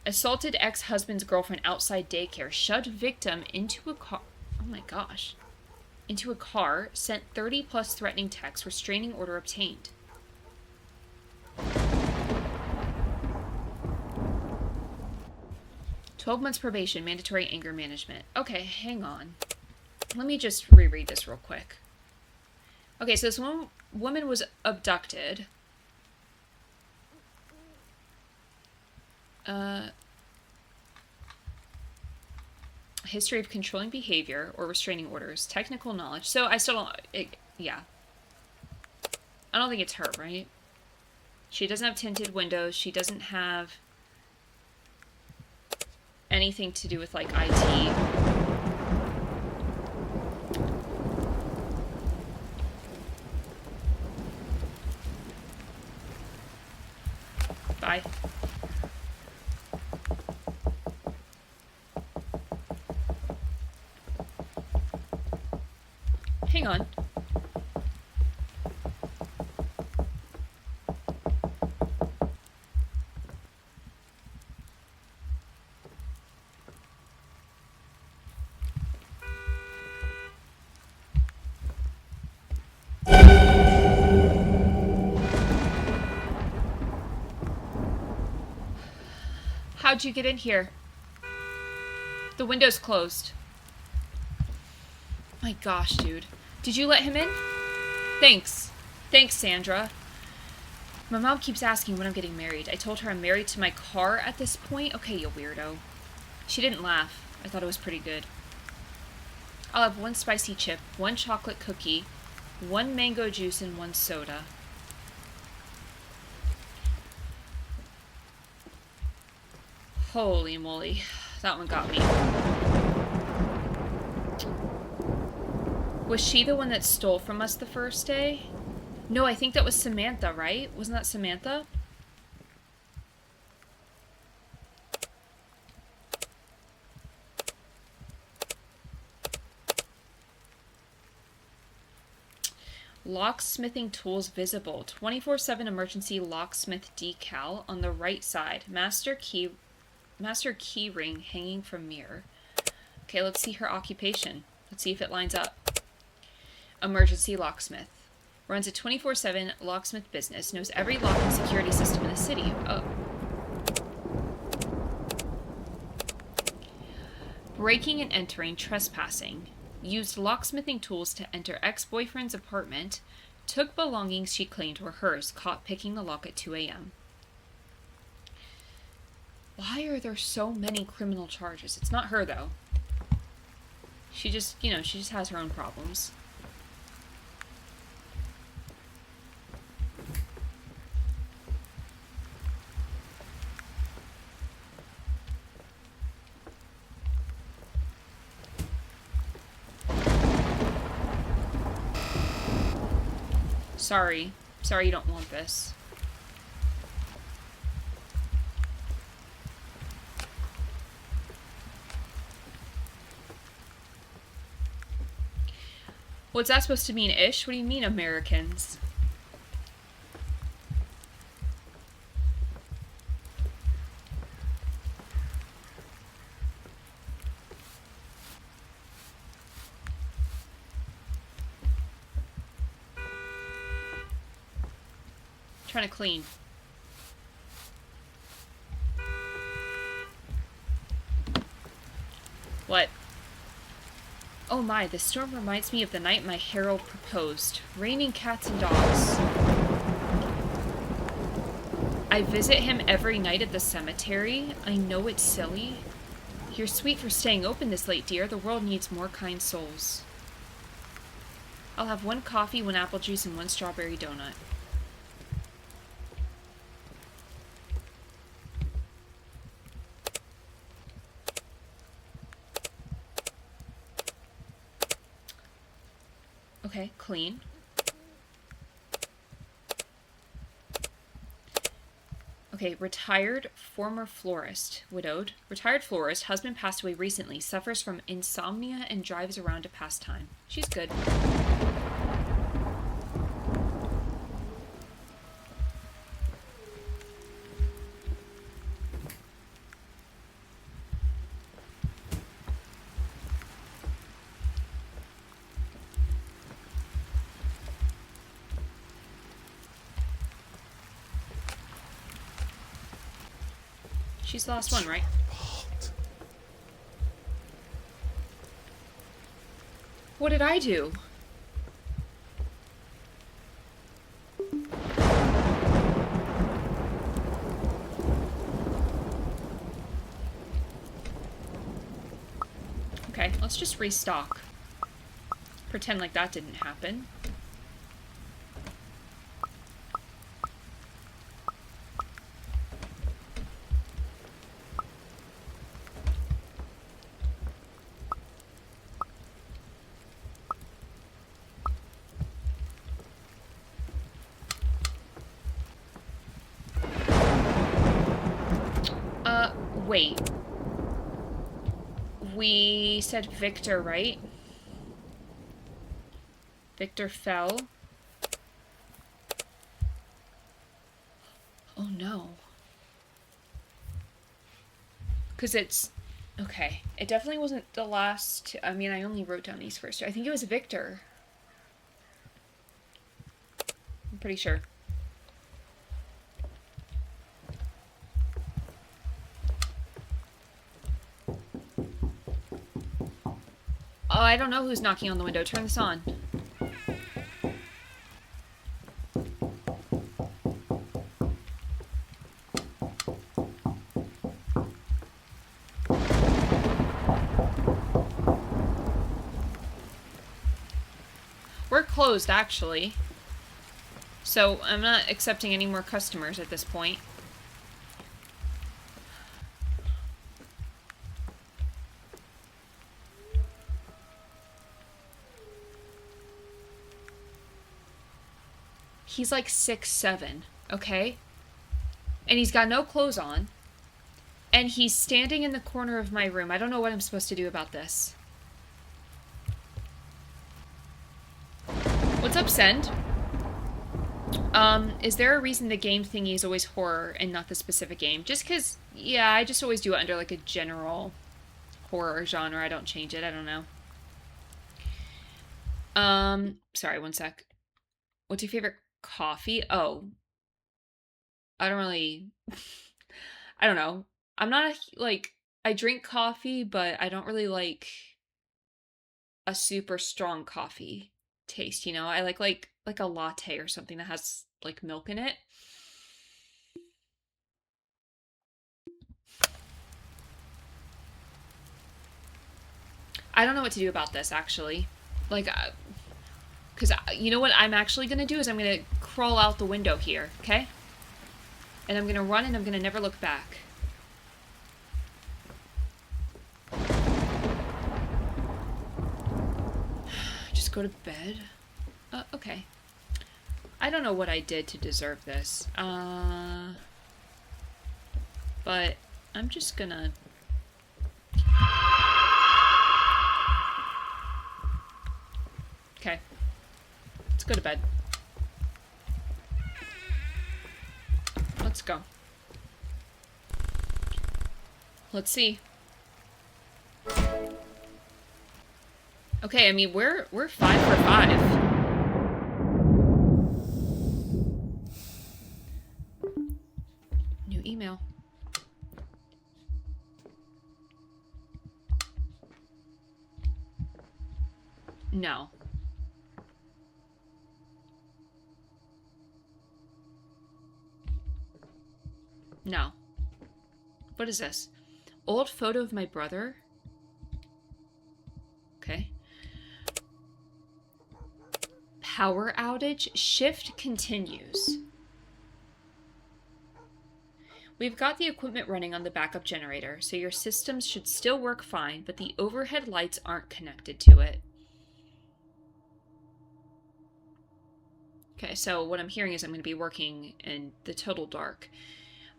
Assaulted ex-husband's girlfriend outside daycare, shoved victim into a car. Oh my gosh. Into a car, sent 30+ threatening texts, restraining order obtained. "12 months probation, mandatory anger management." Okay, hang on. Let me just reread this real quick. Okay, so this woman was abducted. History of controlling behavior or restraining orders. Technical knowledge. So I still don't... yeah. I don't think it's her, right? She doesn't have tinted windows. She doesn't have anything to do with, like, IT. Bye. Hang on. How'd you get in here? The window's closed. My gosh, dude. Did you let him in? Thanks. Thanks, Sandra. My mom keeps asking when I'm getting married. I told her I'm married to my car at this point. Okay, you weirdo. She didn't laugh. I thought it was pretty good. I'll have 1 spicy chip, 1 chocolate cookie, 1 mango juice, and 1 soda. Holy moly. That one got me. Was she the one that stole from us the first day? No, I think that was Samantha, right? Wasn't that Samantha? Locksmithing tools visible. 24/7 emergency locksmith decal on the right side. Master key ring hanging from mirror. Okay, let's see her occupation. Let's see if it lines up. Emergency locksmith. Runs a 24/7 locksmith business. Knows every lock and security system in the city. Oh. Breaking and entering, trespassing. Used locksmithing tools to enter ex-boyfriend's apartment. Took belongings she claimed were hers. Caught picking the lock at 2 a.m. Why are there so many criminal charges? It's not her, though. She just, she just has her own problems. Sorry. Sorry you don't want this. What's that supposed to mean, Ish? What do you mean, Americans? Trying to clean. What? Oh my, this storm reminds me of the night my Harold proposed. Raining cats and dogs. I visit him every night at the cemetery. I know it's silly. You're sweet for staying open this late, dear. The world needs more kind souls. I'll have 1 coffee, 1 apple juice, and 1 strawberry donut. Okay, clean. Okay, retired former florist. Widowed. Retired florist. Husband passed away recently. Suffers from insomnia and drives around to pass time. She's good. She's the last one, right? What did I do? just restock. Pretend like that didn't happen. Wait. We said Victor, right? Victor fell. Oh no. Because it's... Okay. It definitely wasn't the last... I mean, I only wrote down these first. I think it was Victor. I'm pretty sure. Oh, I don't know who's knocking on the window. Turn this on. We're closed, actually. So, I'm not accepting any more customers at this point. He's like 6'7", okay? And he's got no clothes on. And he's standing in the corner of my room. I don't know what I'm supposed to do about this. What's up, Send? Is there a reason the game thingy is always horror and not the specific game? Just because, yeah, I just always do it under like a general horror genre. I don't change it. I don't know. Sorry, one sec. What's your favorite coffee? Oh. I don't really... I don't know. I'm not, like... I drink coffee, but I don't really like a super strong coffee taste, you know? I like a latte or something that has, like, milk in it. I don't know what to do about this, actually. Like, because you know what I'm actually going to do is I'm going to crawl out the window here, okay? And I'm going to run and I'm going to never look back. Just go to bed? Okay. I don't know what I did to deserve this. But I'm just gonna... Okay. Let's go to bed. Let's go. Let's see. Okay, I mean, we're 5 for 5. New email. No. No. What is this? Old photo of my brother? Okay. Power outage. Shift continues. We've got the equipment running on the backup generator, so your systems should still work fine, but the overhead lights aren't connected to it. Okay, so what I'm hearing is I'm going to be working in the total dark.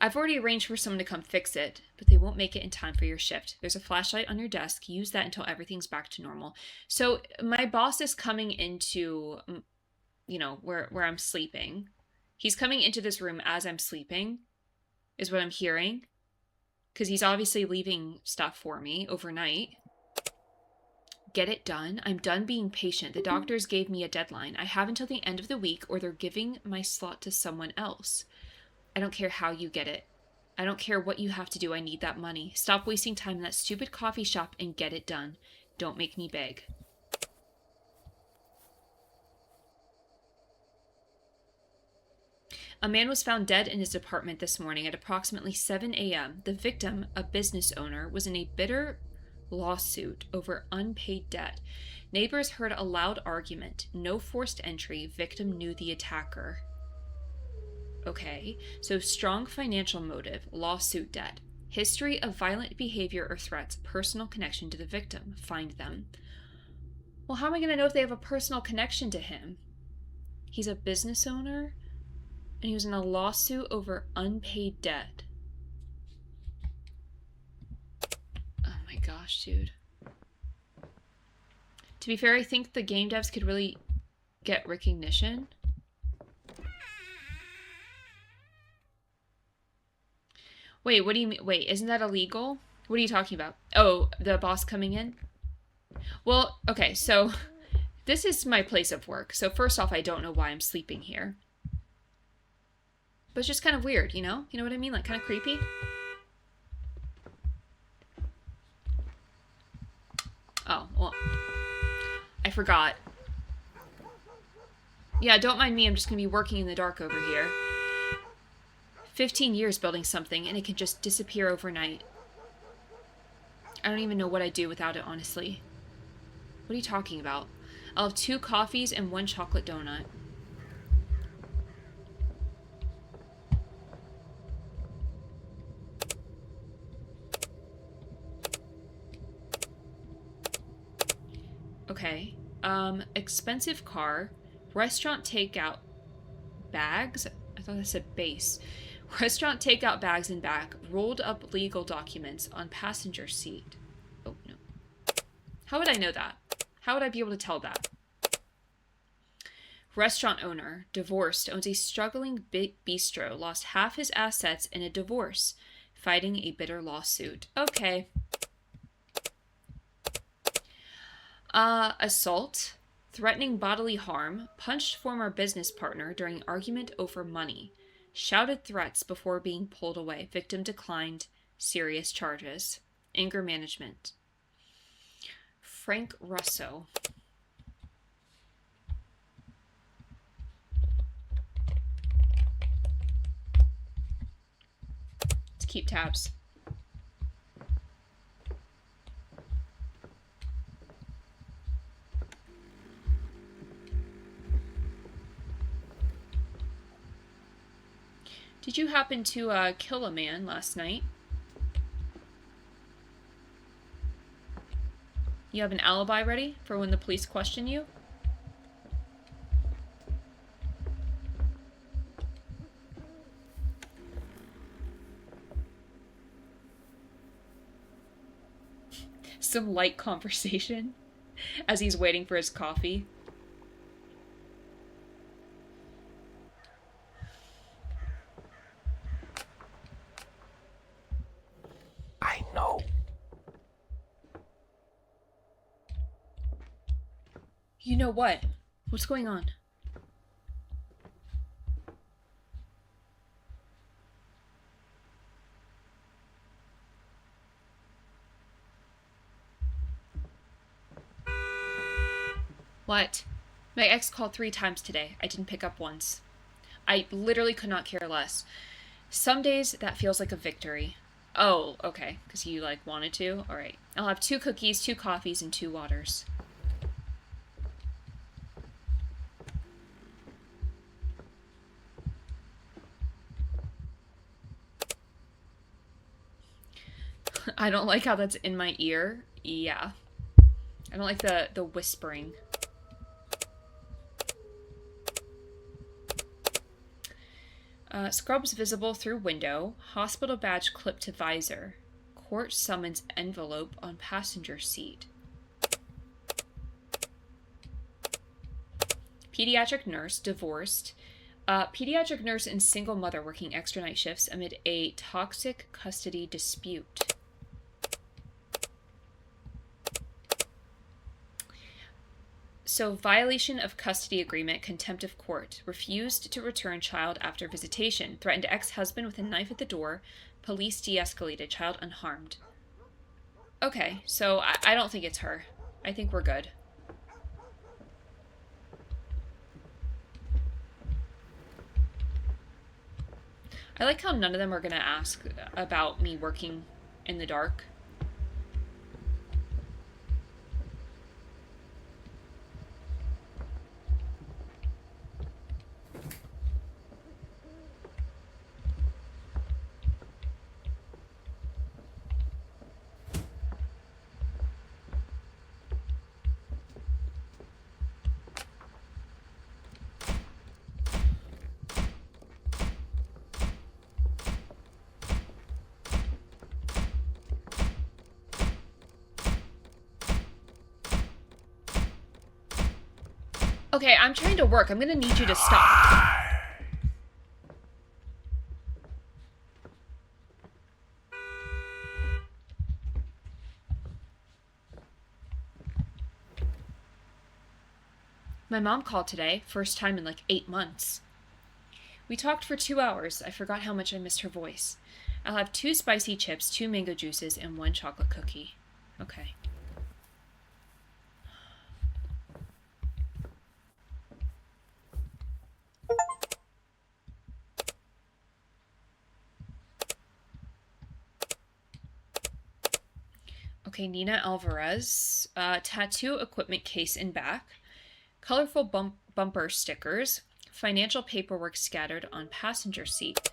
I've already arranged for someone to come fix it, but they won't make it in time for your shift. There's a flashlight on your desk. Use that until everything's back to normal. So my boss is coming into, you know, where I'm sleeping. He's coming into this room as I'm sleeping, is what I'm hearing. Because he's obviously leaving stuff for me overnight. Get it done. I'm done being patient. The doctors gave me a deadline. I have until the end of the week or they're giving my slot to someone else. I don't care how you get it. I don't care what you have to do. I need that money. Stop wasting time in that stupid coffee shop and get it done. Don't make me beg. A man was found dead in his apartment this morning at approximately 7 a.m. The victim, a business owner, was in a bitter lawsuit over unpaid debt. Neighbors heard a loud argument. No forced entry. Victim knew the attacker. Okay, so strong financial motive, lawsuit debt. History of violent behavior or threats, personal connection to the victim. Find them. Well, how am I going to know if they have a personal connection to him? He's a business owner, and he was in a lawsuit over unpaid debt. Oh my gosh, dude. To be fair, I think the game devs could really get recognition. Wait, what do you mean? Wait, isn't that illegal? What are you talking about? Oh, the boss coming in? Well, okay, so this is my place of work. So first off, I don't know why I'm sleeping here. But it's just kind of weird, you know? You know what I mean? Like, kind of creepy. Oh, well, I forgot. Yeah, don't mind me. I'm just going to be working in the dark over here. 15 years building something, and it can just disappear overnight. I don't even know what I'd do without it, honestly. What are you talking about? I'll have 2 coffees and 1 chocolate donut. Okay. Expensive car. Restaurant takeout bags. I thought that said base. Restaurant takeout bags in back. Rolled up legal documents on passenger seat. Oh, no. How would I know that? How would I be able to tell that? Restaurant owner. Divorced. Owns a struggling bistro. Lost half his assets in a divorce. Fighting a bitter lawsuit. Okay. Assault. Threatening bodily harm. Punched former business partner during argument over money. Shouted threats before being pulled away. Victim declined serious charges. Anger management. Frank Russo. Let's keep tabs. Did you happen to kill a man last night? You have an alibi ready for when the police question you? Some light conversation as he's waiting for his coffee. I know. You know what? What's going on? What? My ex called 3 times today. I didn't pick up once. I literally could not care less. Some days that feels like a victory. Oh, okay. Because you, like, wanted to? Alright. I'll have 2 cookies, 2 coffees, and 2 waters. I don't like how that's in my ear. Yeah. I don't like the whispering. Scrubs visible through window. Hospital badge clipped to visor. Court summons envelope on passenger seat. Pediatric nurse, divorced. Pediatric nurse and single mother working extra night shifts amid a toxic custody dispute. So, violation of custody agreement, contempt of court. Refused to return child after visitation. Threatened ex-husband with a knife at the door. Police de-escalated. Child unharmed. Okay, so I don't think it's her. I think we're good. I like how none of them are going to ask about me working in the dark. Okay, I'm trying to work. I'm gonna need you to stop. My mom called today, first time in like 8 months. We talked for 2 hours. I forgot how much I missed her voice. I'll have 2 spicy chips, 2 mango juices, and 1 chocolate cookie. Okay. Okay, Nina Alvarez. Tattoo equipment case in back. Colorful bumper stickers. Financial paperwork scattered on passenger seat.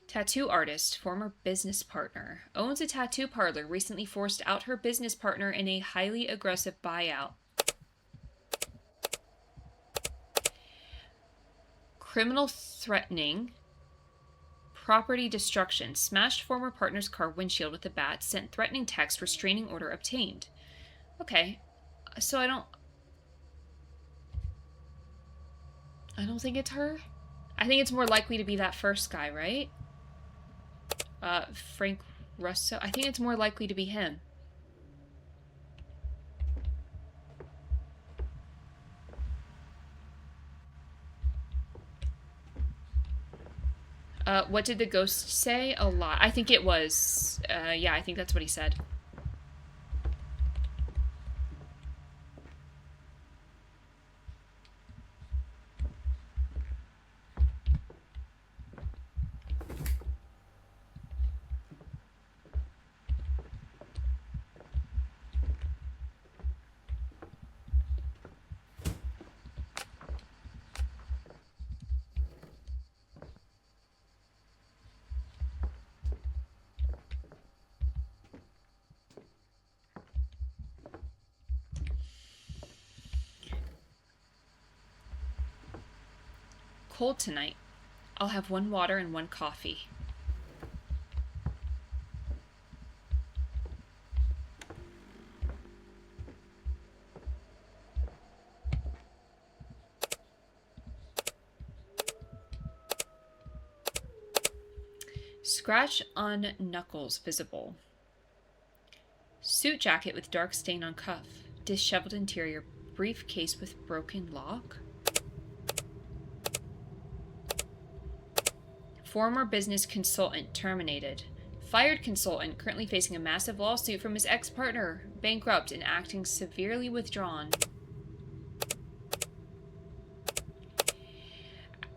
Tattoo artist, former business partner. Owns a tattoo parlor, recently forced out her business partner in a highly aggressive buyout. Criminal threatening. Property destruction. Smashed former partner's car windshield with a bat. Sent threatening text. Restraining order obtained. Okay. So I don't think it's her. I think it's more likely to be that first guy, right? Frank Russo. I think it's more likely to be him. What did the ghost say? A lot. I think it was. Yeah, I think that's what he said. Cold tonight. I'll have 1 water and 1 coffee. Scratch on knuckles visible. Suit jacket with dark stain on cuff. Disheveled interior. Briefcase with broken lock. Former business consultant terminated. Fired consultant currently facing a massive lawsuit from his ex-partner. Bankrupt and acting severely withdrawn.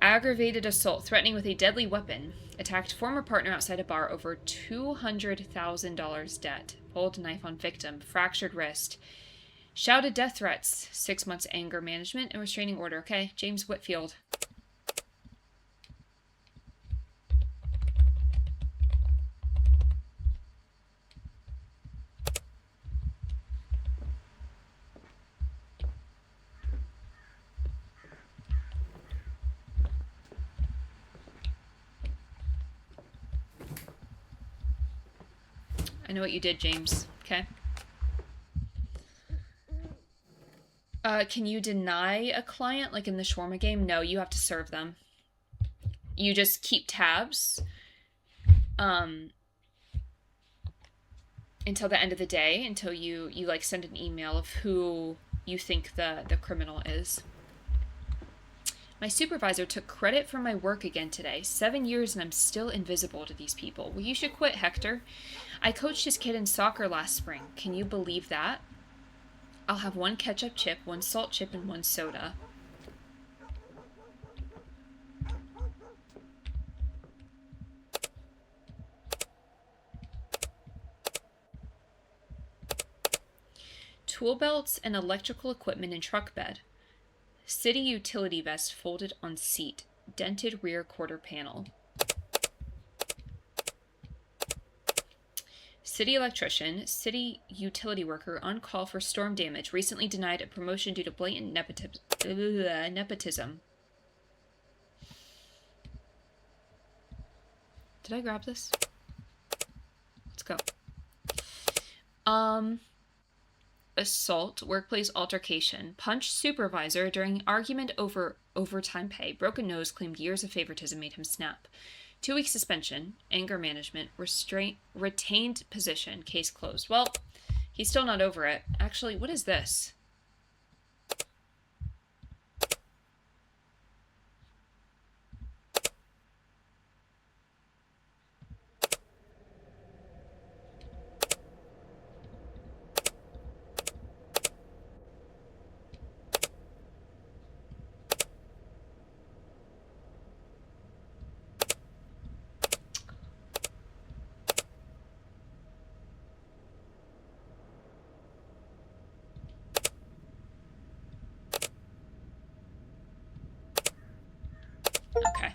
Aggravated assault, threatening with a deadly weapon. Attacked former partner outside a bar over $200,000 debt. Pulled knife on victim. Fractured wrist. Shouted death threats. 6 months anger management and restraining order. Okay, James Whitfield. I know what you did, James. Okay. Can you deny a client like in the shawarma game? No, you have to serve them. You just keep tabs until the end of the day, until you like send an email of who you think the criminal is. My supervisor took credit for my work again today. 7 years and I'm still invisible to these people. Well, you should quit, Hector. I coached his kid in soccer last spring. Can you believe that? I'll have 1 ketchup chip, 1 salt chip, and 1 soda. Tool belts and electrical equipment in truck bed. City utility vest folded on seat. Dented rear quarter panel. City electrician, city utility worker on call for storm damage, recently denied a promotion due to blatant nepotism. Did I grab this? Let's go. assault, workplace altercation, punched supervisor during argument over overtime pay, broken nose, claimed years of favoritism made him snap. 2-week suspension, anger management, retained position, case closed. Well, he's still not over it. Actually, what is this? Okay.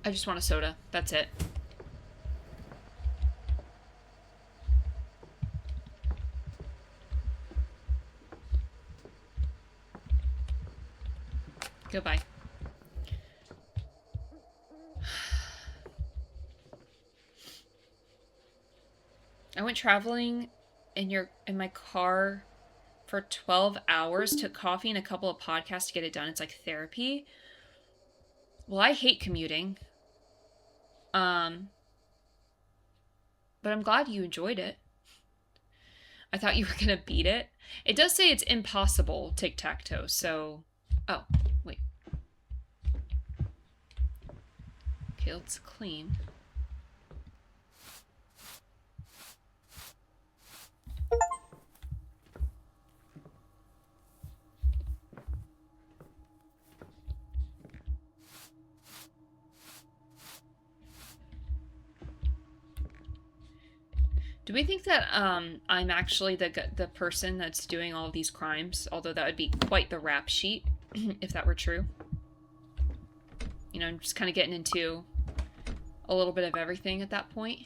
I just want a soda. That's it. Goodbye. I went traveling in my car for 12 hours, took coffee and a couple of podcasts to get it done. It's like therapy. Well, I hate commuting. But I'm glad you enjoyed it. I thought you were going to beat it. It does say it's impossible, tic-tac-toe, so... Oh, wait. Okay, let's clean. Do we think that I'm actually the person that's doing all of these crimes? Although that would be quite the rap sheet, if that were true. You know, I'm just kind of getting into a little bit of everything at that point.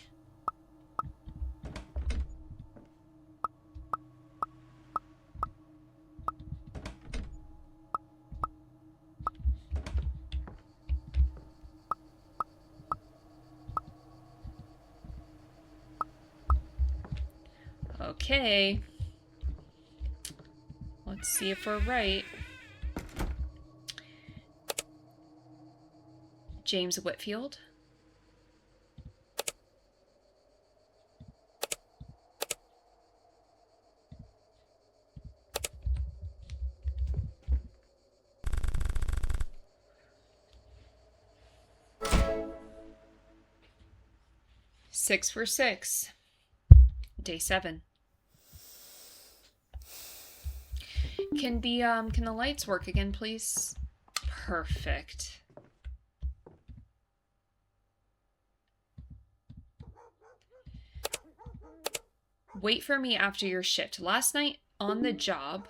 Okay. Let's see if we're right. James Whitfield. Six for 6. Day 7. Can the lights work again, please? Perfect. Wait for me after your shift. Last night on the job.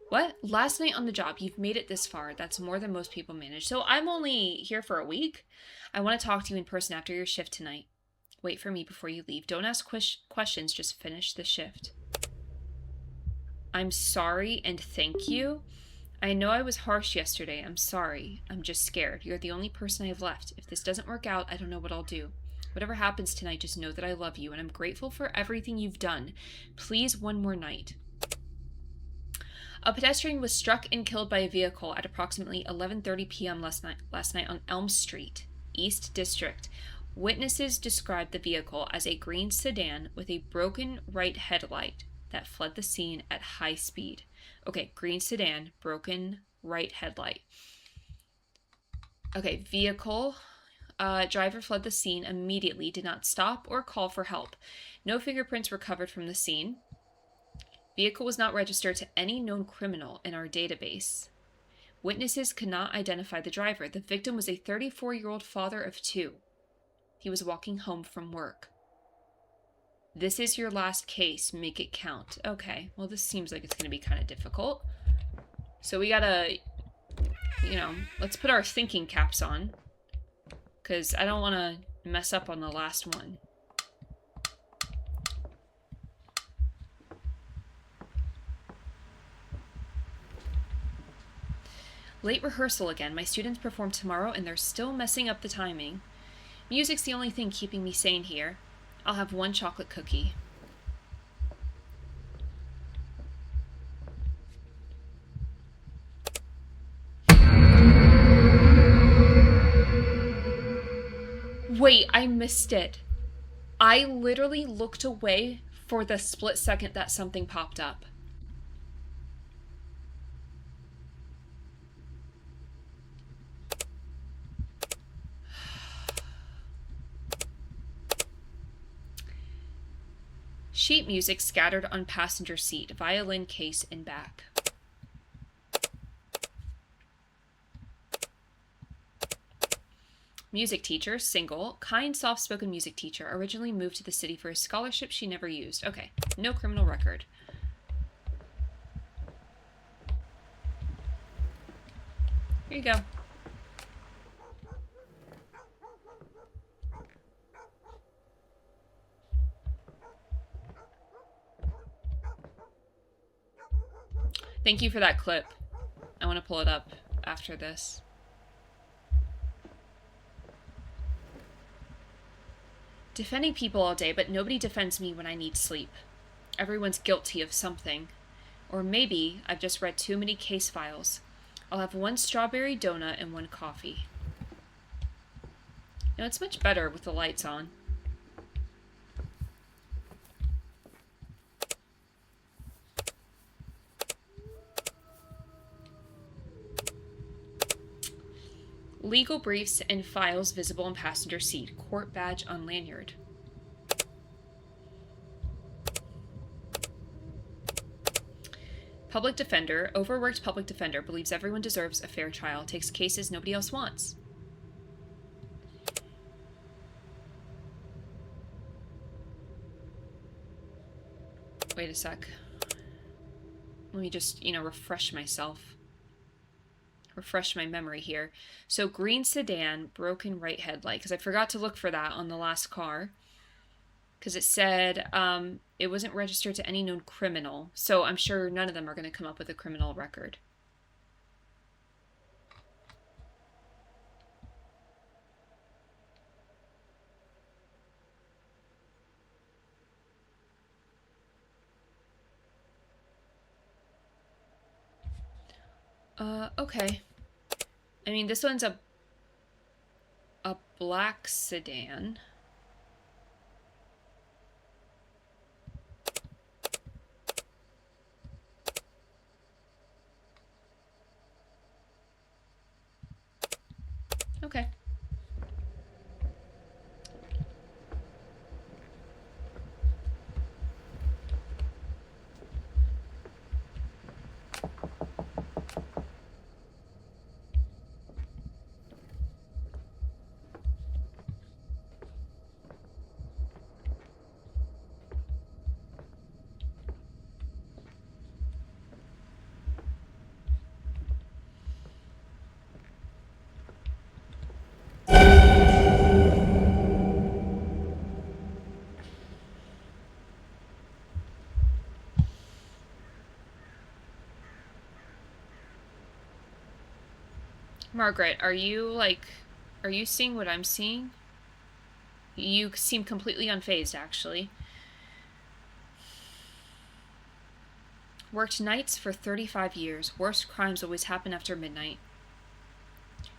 What? Last night on the job. You've made it this far. That's more than most people manage. So I'm only here for a week. I want to talk to you in person after your shift tonight. Wait for me before you leave. Don't ask questions. Just finish the shift. I'm sorry and thank you. I know I was harsh yesterday. I'm sorry. I'm just scared. You're the only person I've left. If this doesn't work out, I don't know what I'll do. Whatever happens tonight, just know that I love you and I'm grateful for everything you've done. Please, one more night. A pedestrian was struck and killed by a vehicle at approximately 11:30 p.m. last night on Elm Street, East District. Witnesses described the vehicle as a green sedan with a broken right headlight that fled the scene at high speed. Okay, green sedan, broken right headlight. Okay, vehicle. Driver fled the scene immediately, did not stop or call for help. No fingerprints recovered from the scene. Vehicle was not registered to any known criminal in our database. Witnesses could not identify the driver. The victim was a 34-year-old father of 2. He was walking home from work. This is your last case. Make it count. Okay, well, this seems like it's going to be kind of difficult. So we gotta, let's put our thinking caps on. Because I don't want to mess up on the last one. Late rehearsal again. My students perform tomorrow and they're still messing up the timing. Music's the only thing keeping me sane here. I'll have one chocolate cookie. Wait, I missed it. I literally looked away for the split second that something popped up. Sheet music scattered on passenger seat, violin case in back. Music teacher, single, kind, soft-spoken music teacher, originally moved to the city for a scholarship she never used. Okay, no criminal record. Here you go. Thank you for that clip. I want to pull it up after this. Defending people all day, but nobody defends me when I need sleep. Everyone's guilty of something. Or maybe I've just read too many case files. I'll have one strawberry donut and one coffee. Now it's much better with the lights on. Legal briefs and files visible in passenger seat. Court badge on lanyard. Public defender, overworked public defender, believes everyone deserves a fair trial, takes cases nobody else wants. Wait a sec. Let me just, refresh myself. Refresh my memory here. So green sedan, broken right headlight, because I forgot to look for that on the last car. Because it said it wasn't registered to any known criminal. So I'm sure none of them are going to come up with a criminal record. Okay. I mean, this one's a black sedan. Okay. Margaret, are you seeing what I'm seeing? You seem completely unfazed, actually. Worked nights for 35 years. Worst crimes always happen after midnight.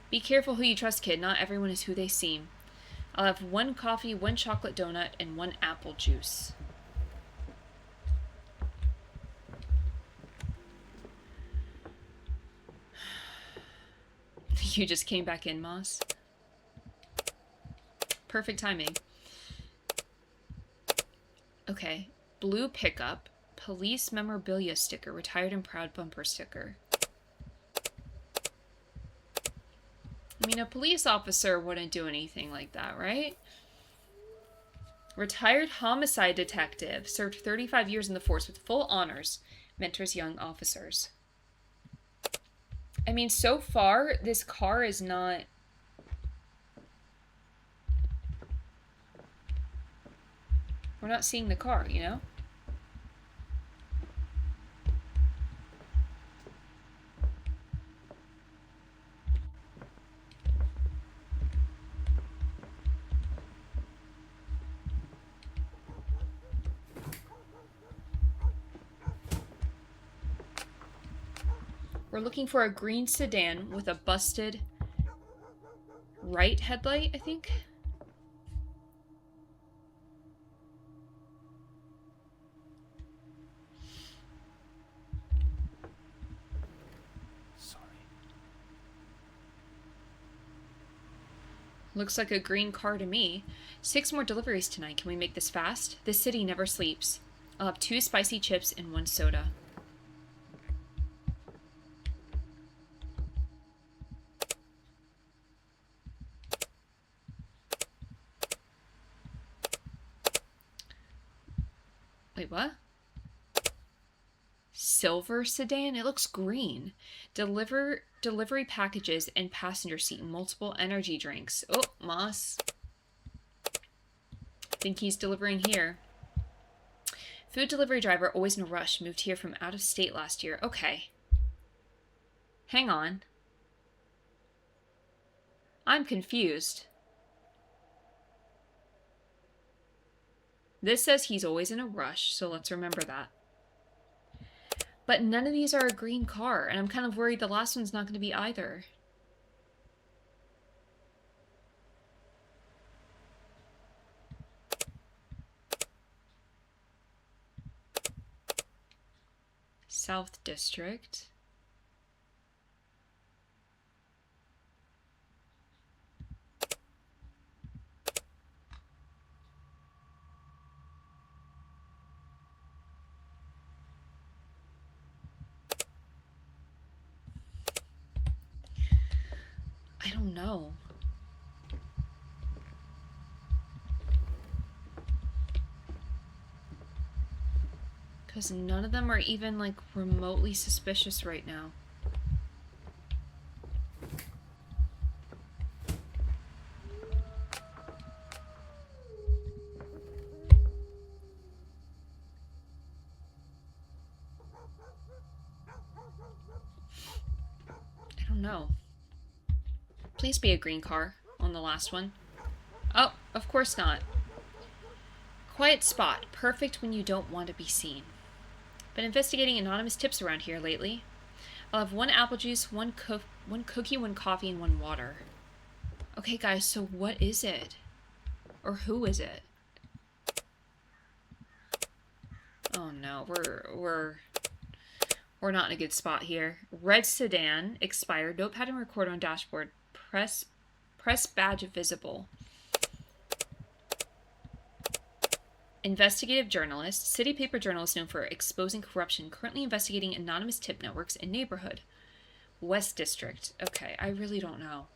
Be careful who you trust, kid. Not everyone is who they seem. I'll have one coffee, one chocolate donut, and one apple juice. You just came back in, Moss. Perfect timing. Okay. Blue pickup. Police memorabilia sticker. Retired and proud bumper sticker. I mean, a police officer wouldn't do anything like that, right? Retired homicide detective. Served 35 years in the force with full honors. Mentors young officers. I mean, so far, this car is not... We're not seeing the car, you know? We're looking for a green sedan with a busted right headlight, I think. Sorry. Looks like a green car to me. 6 more deliveries tonight. Can we make this fast? This city never sleeps. I'll have 2 spicy chips and 1 soda. Wait, what? Silver sedan? It looks green. Delivery packages and passenger seat. Multiple energy drinks. Oh, Moss. Think he's delivering here. Food delivery driver, always in a rush. Moved here from out of state last year. Okay. Hang on. I'm confused. This says he's always in a rush, so let's remember that. But none of these are a green car, and I'm kind of worried the last one's not going to be either. South District. I don't know. Because none of them are even, like, remotely suspicious right now. I don't know. Please be a green car on the last one. Oh, of course not. Quiet spot. Perfect when you don't want to be seen. Been investigating anonymous tips around here lately. I'll have 1 apple juice, 1 cookie, 1 coffee, and 1 water. Okay, guys, so what is it? Or who is it? Oh no, we're not in a good spot here. Red sedan, expired, notepad and recorder on dashboard. Press badge visible. Investigative journalist. City paper journalist known for exposing corruption. Currently investigating anonymous tip networks in neighborhood. West District. Okay, I really don't know.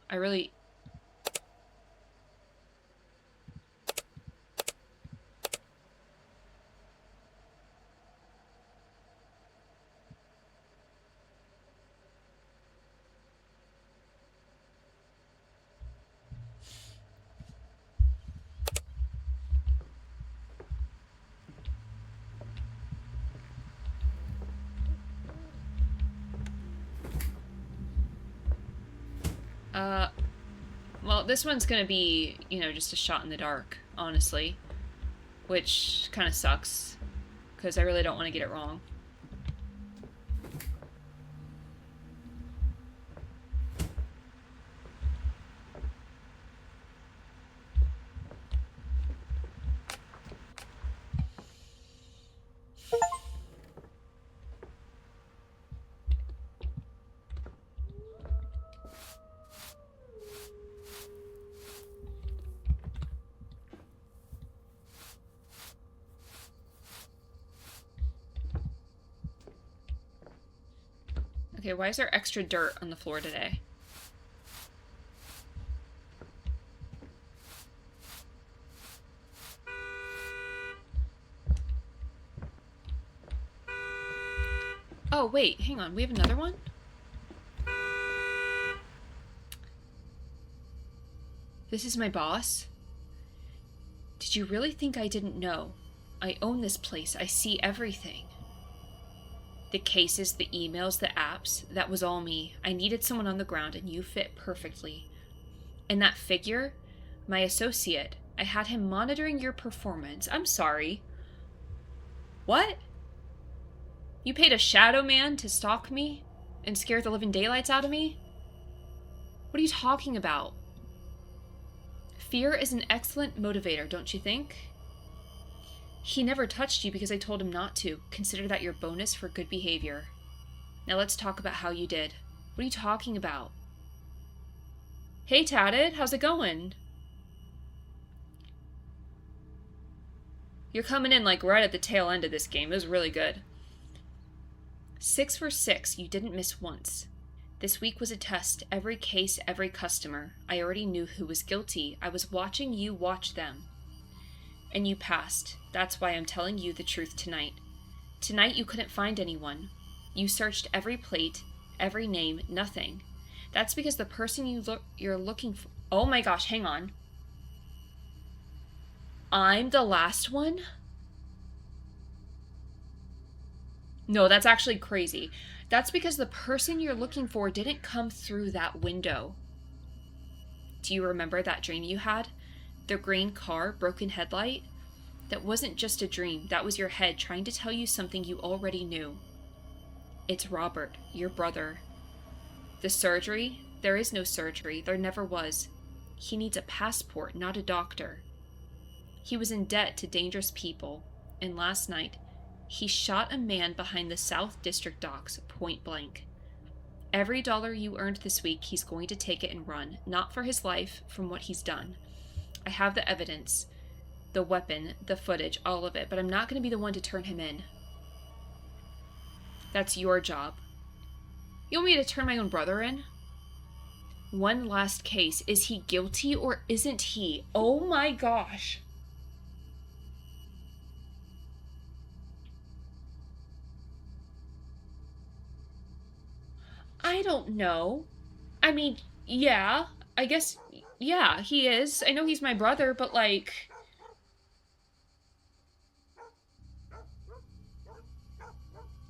Well, this one's gonna be, you know, just a shot in the dark, honestly. Which kind of sucks, because I really don't want to get it wrong. Okay, why is there extra dirt on the floor today? Oh, wait, hang on. We have another one? This is my boss? Did you really think I didn't know? I own this place. I see everything. The cases, the emails, the apps, that was all me. I needed someone on the ground and you fit perfectly. And that figure, my associate, I had him monitoring your performance. I'm sorry. What? You paid a shadow man to stalk me? and scare the living daylights out of me? What are you talking about? Fear is an excellent motivator, don't you think? He never touched you because I told him not to. Consider that your bonus for good behavior. Now let's talk about how you did. What are you talking about? Hey, Tatted, how's it going? You're coming in like right at the tail end of this game. It was really good. 6 for 6. You didn't miss once. This week was a test. Every case, every customer. I already knew who was guilty. I was watching you watch them. And you passed. That's why I'm telling you the truth tonight. Tonight you couldn't find anyone. You searched every plate, every name, nothing. That's because the person you're looking for... Oh my gosh, hang on. I'm the last one? No, that's actually crazy. That's because the person you're looking for didn't come through that window. Do you remember that dream you had? The green car, broken headlight? That wasn't just a dream. That was your head trying to tell you something you already knew. It's Robert, your brother. The surgery? There is no surgery. There never was. He needs a passport, not a doctor. He was in debt to dangerous people, and last night, he shot a man behind the South District docks, point blank. Every dollar you earned this week, he's going to take it and run. Not for his life, from what he's done. I have the evidence, the weapon, the footage, all of it, but I'm not going to be the one to turn him in. That's your job. You want me to turn my own brother in? One last case. Is he guilty or isn't he? Oh my gosh. I don't know. I mean, yeah, I guess, yeah, he is. I know he's my brother, but like...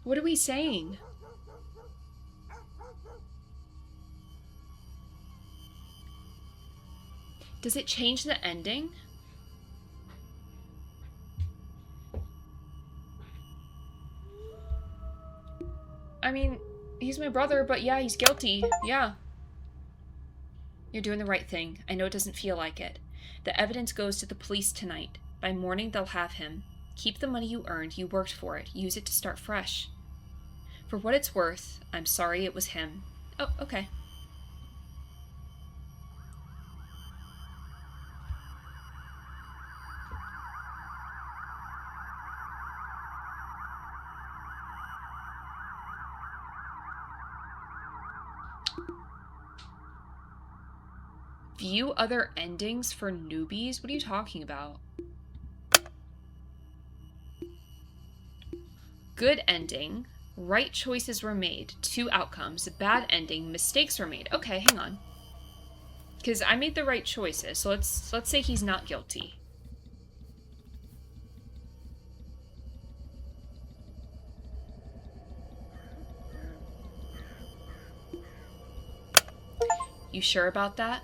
What are we saying? Does it change the ending? I mean, he's my brother, but yeah, he's guilty. Yeah. You're doing the right thing. I know it doesn't feel like it. The evidence goes to the police tonight. By morning, they'll have him. Keep the money you earned. You worked for it. Use it to start fresh. For what it's worth, I'm sorry it was him. Oh, okay. View other endings for newbies? What are you talking about? Good ending. Right choices were made. 2 outcomes. Bad ending. Mistakes were made. Okay, hang on. Because I made the right choices. So let's say he's not guilty. You sure about that?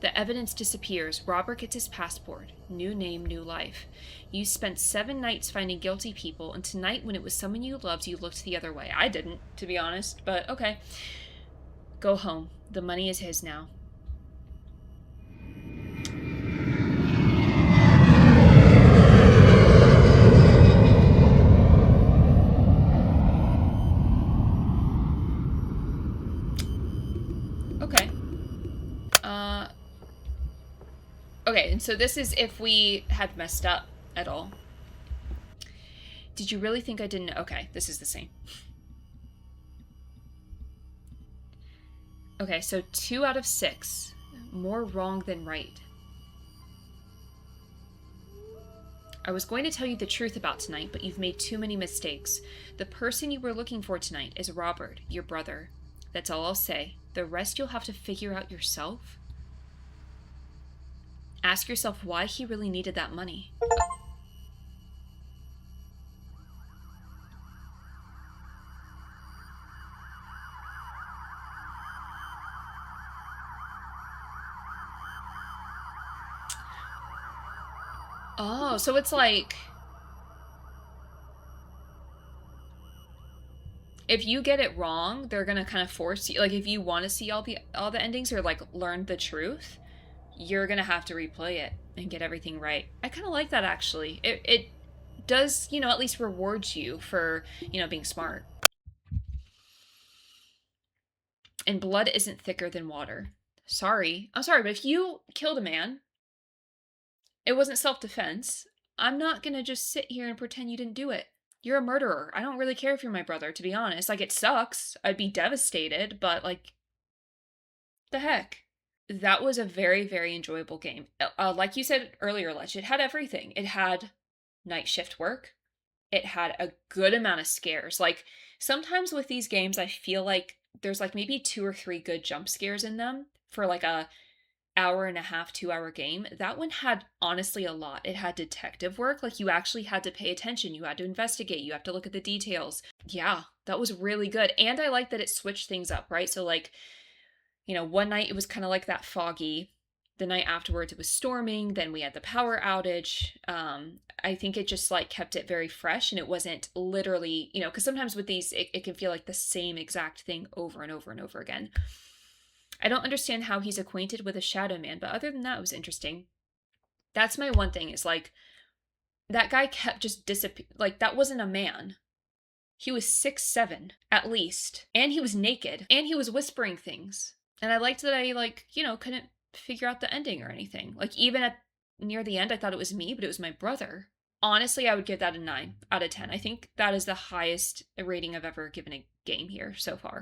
The evidence disappears. Robert gets his passport. New name, new life. You spent 7 nights finding guilty people, and tonight, when it was someone you loved, you looked the other way. I didn't, to be honest, but okay. Go home. The money is his now. Okay. Okay, and so this is if we had messed up at all. Did you really think I didn't know? Okay, this is the same. Okay, so 2 out of 6. More wrong than right. I was going to tell you the truth about tonight, but you've made too many mistakes. The person you were looking for tonight is Robert, your brother. That's all I'll say. The rest you'll have to figure out yourself. Ask yourself why he really needed that money. Oh, so it's like... if you get it wrong, they're gonna kind of force you. Like, if you want to see all the endings or like learn the truth, you're gonna have to replay it and get everything right. I kind of like that actually. It does, at least rewards you for, being smart. And blood isn't thicker than water. Sorry. I'm sorry, but if you killed a man, it wasn't self-defense. I'm not gonna just sit here and pretend you didn't do it. You're a murderer. I don't really care if you're my brother, to be honest. Like, it sucks. I'd be devastated, but, like, the heck? That was a very, very enjoyable game. Like you said earlier, Lech, it had everything. It had night shift work. It had a good amount of scares. Like, sometimes with these games, I feel like there's, like, maybe 2 or 3 good jump scares in them for, like, a hour and a half, 2-hour game. That one had honestly a lot. It had detective work. Like, you actually had to pay attention. You had to investigate. You have to look at the details. Yeah, that was really good. And I like that it switched things up, right? So, like, one night it was kind of like that foggy. The night afterwards it was storming. Then we had the power outage. I think it just like kept it very fresh, and it wasn't literally, because sometimes with these it can feel like the same exact thing over and over and over again. I don't understand how he's acquainted with a shadow man, but other than that, it was interesting. That's my one thing is like, that guy kept just disappear. Like, that wasn't a man. He was 6'7", at least. And he was naked. And he was whispering things. And I liked that I, like, couldn't figure out the ending or anything. Like, even at near the end, I thought it was me, but it was my brother. Honestly, I would give that a 9 out of 10. I think that is the highest rating I've ever given a game here so far.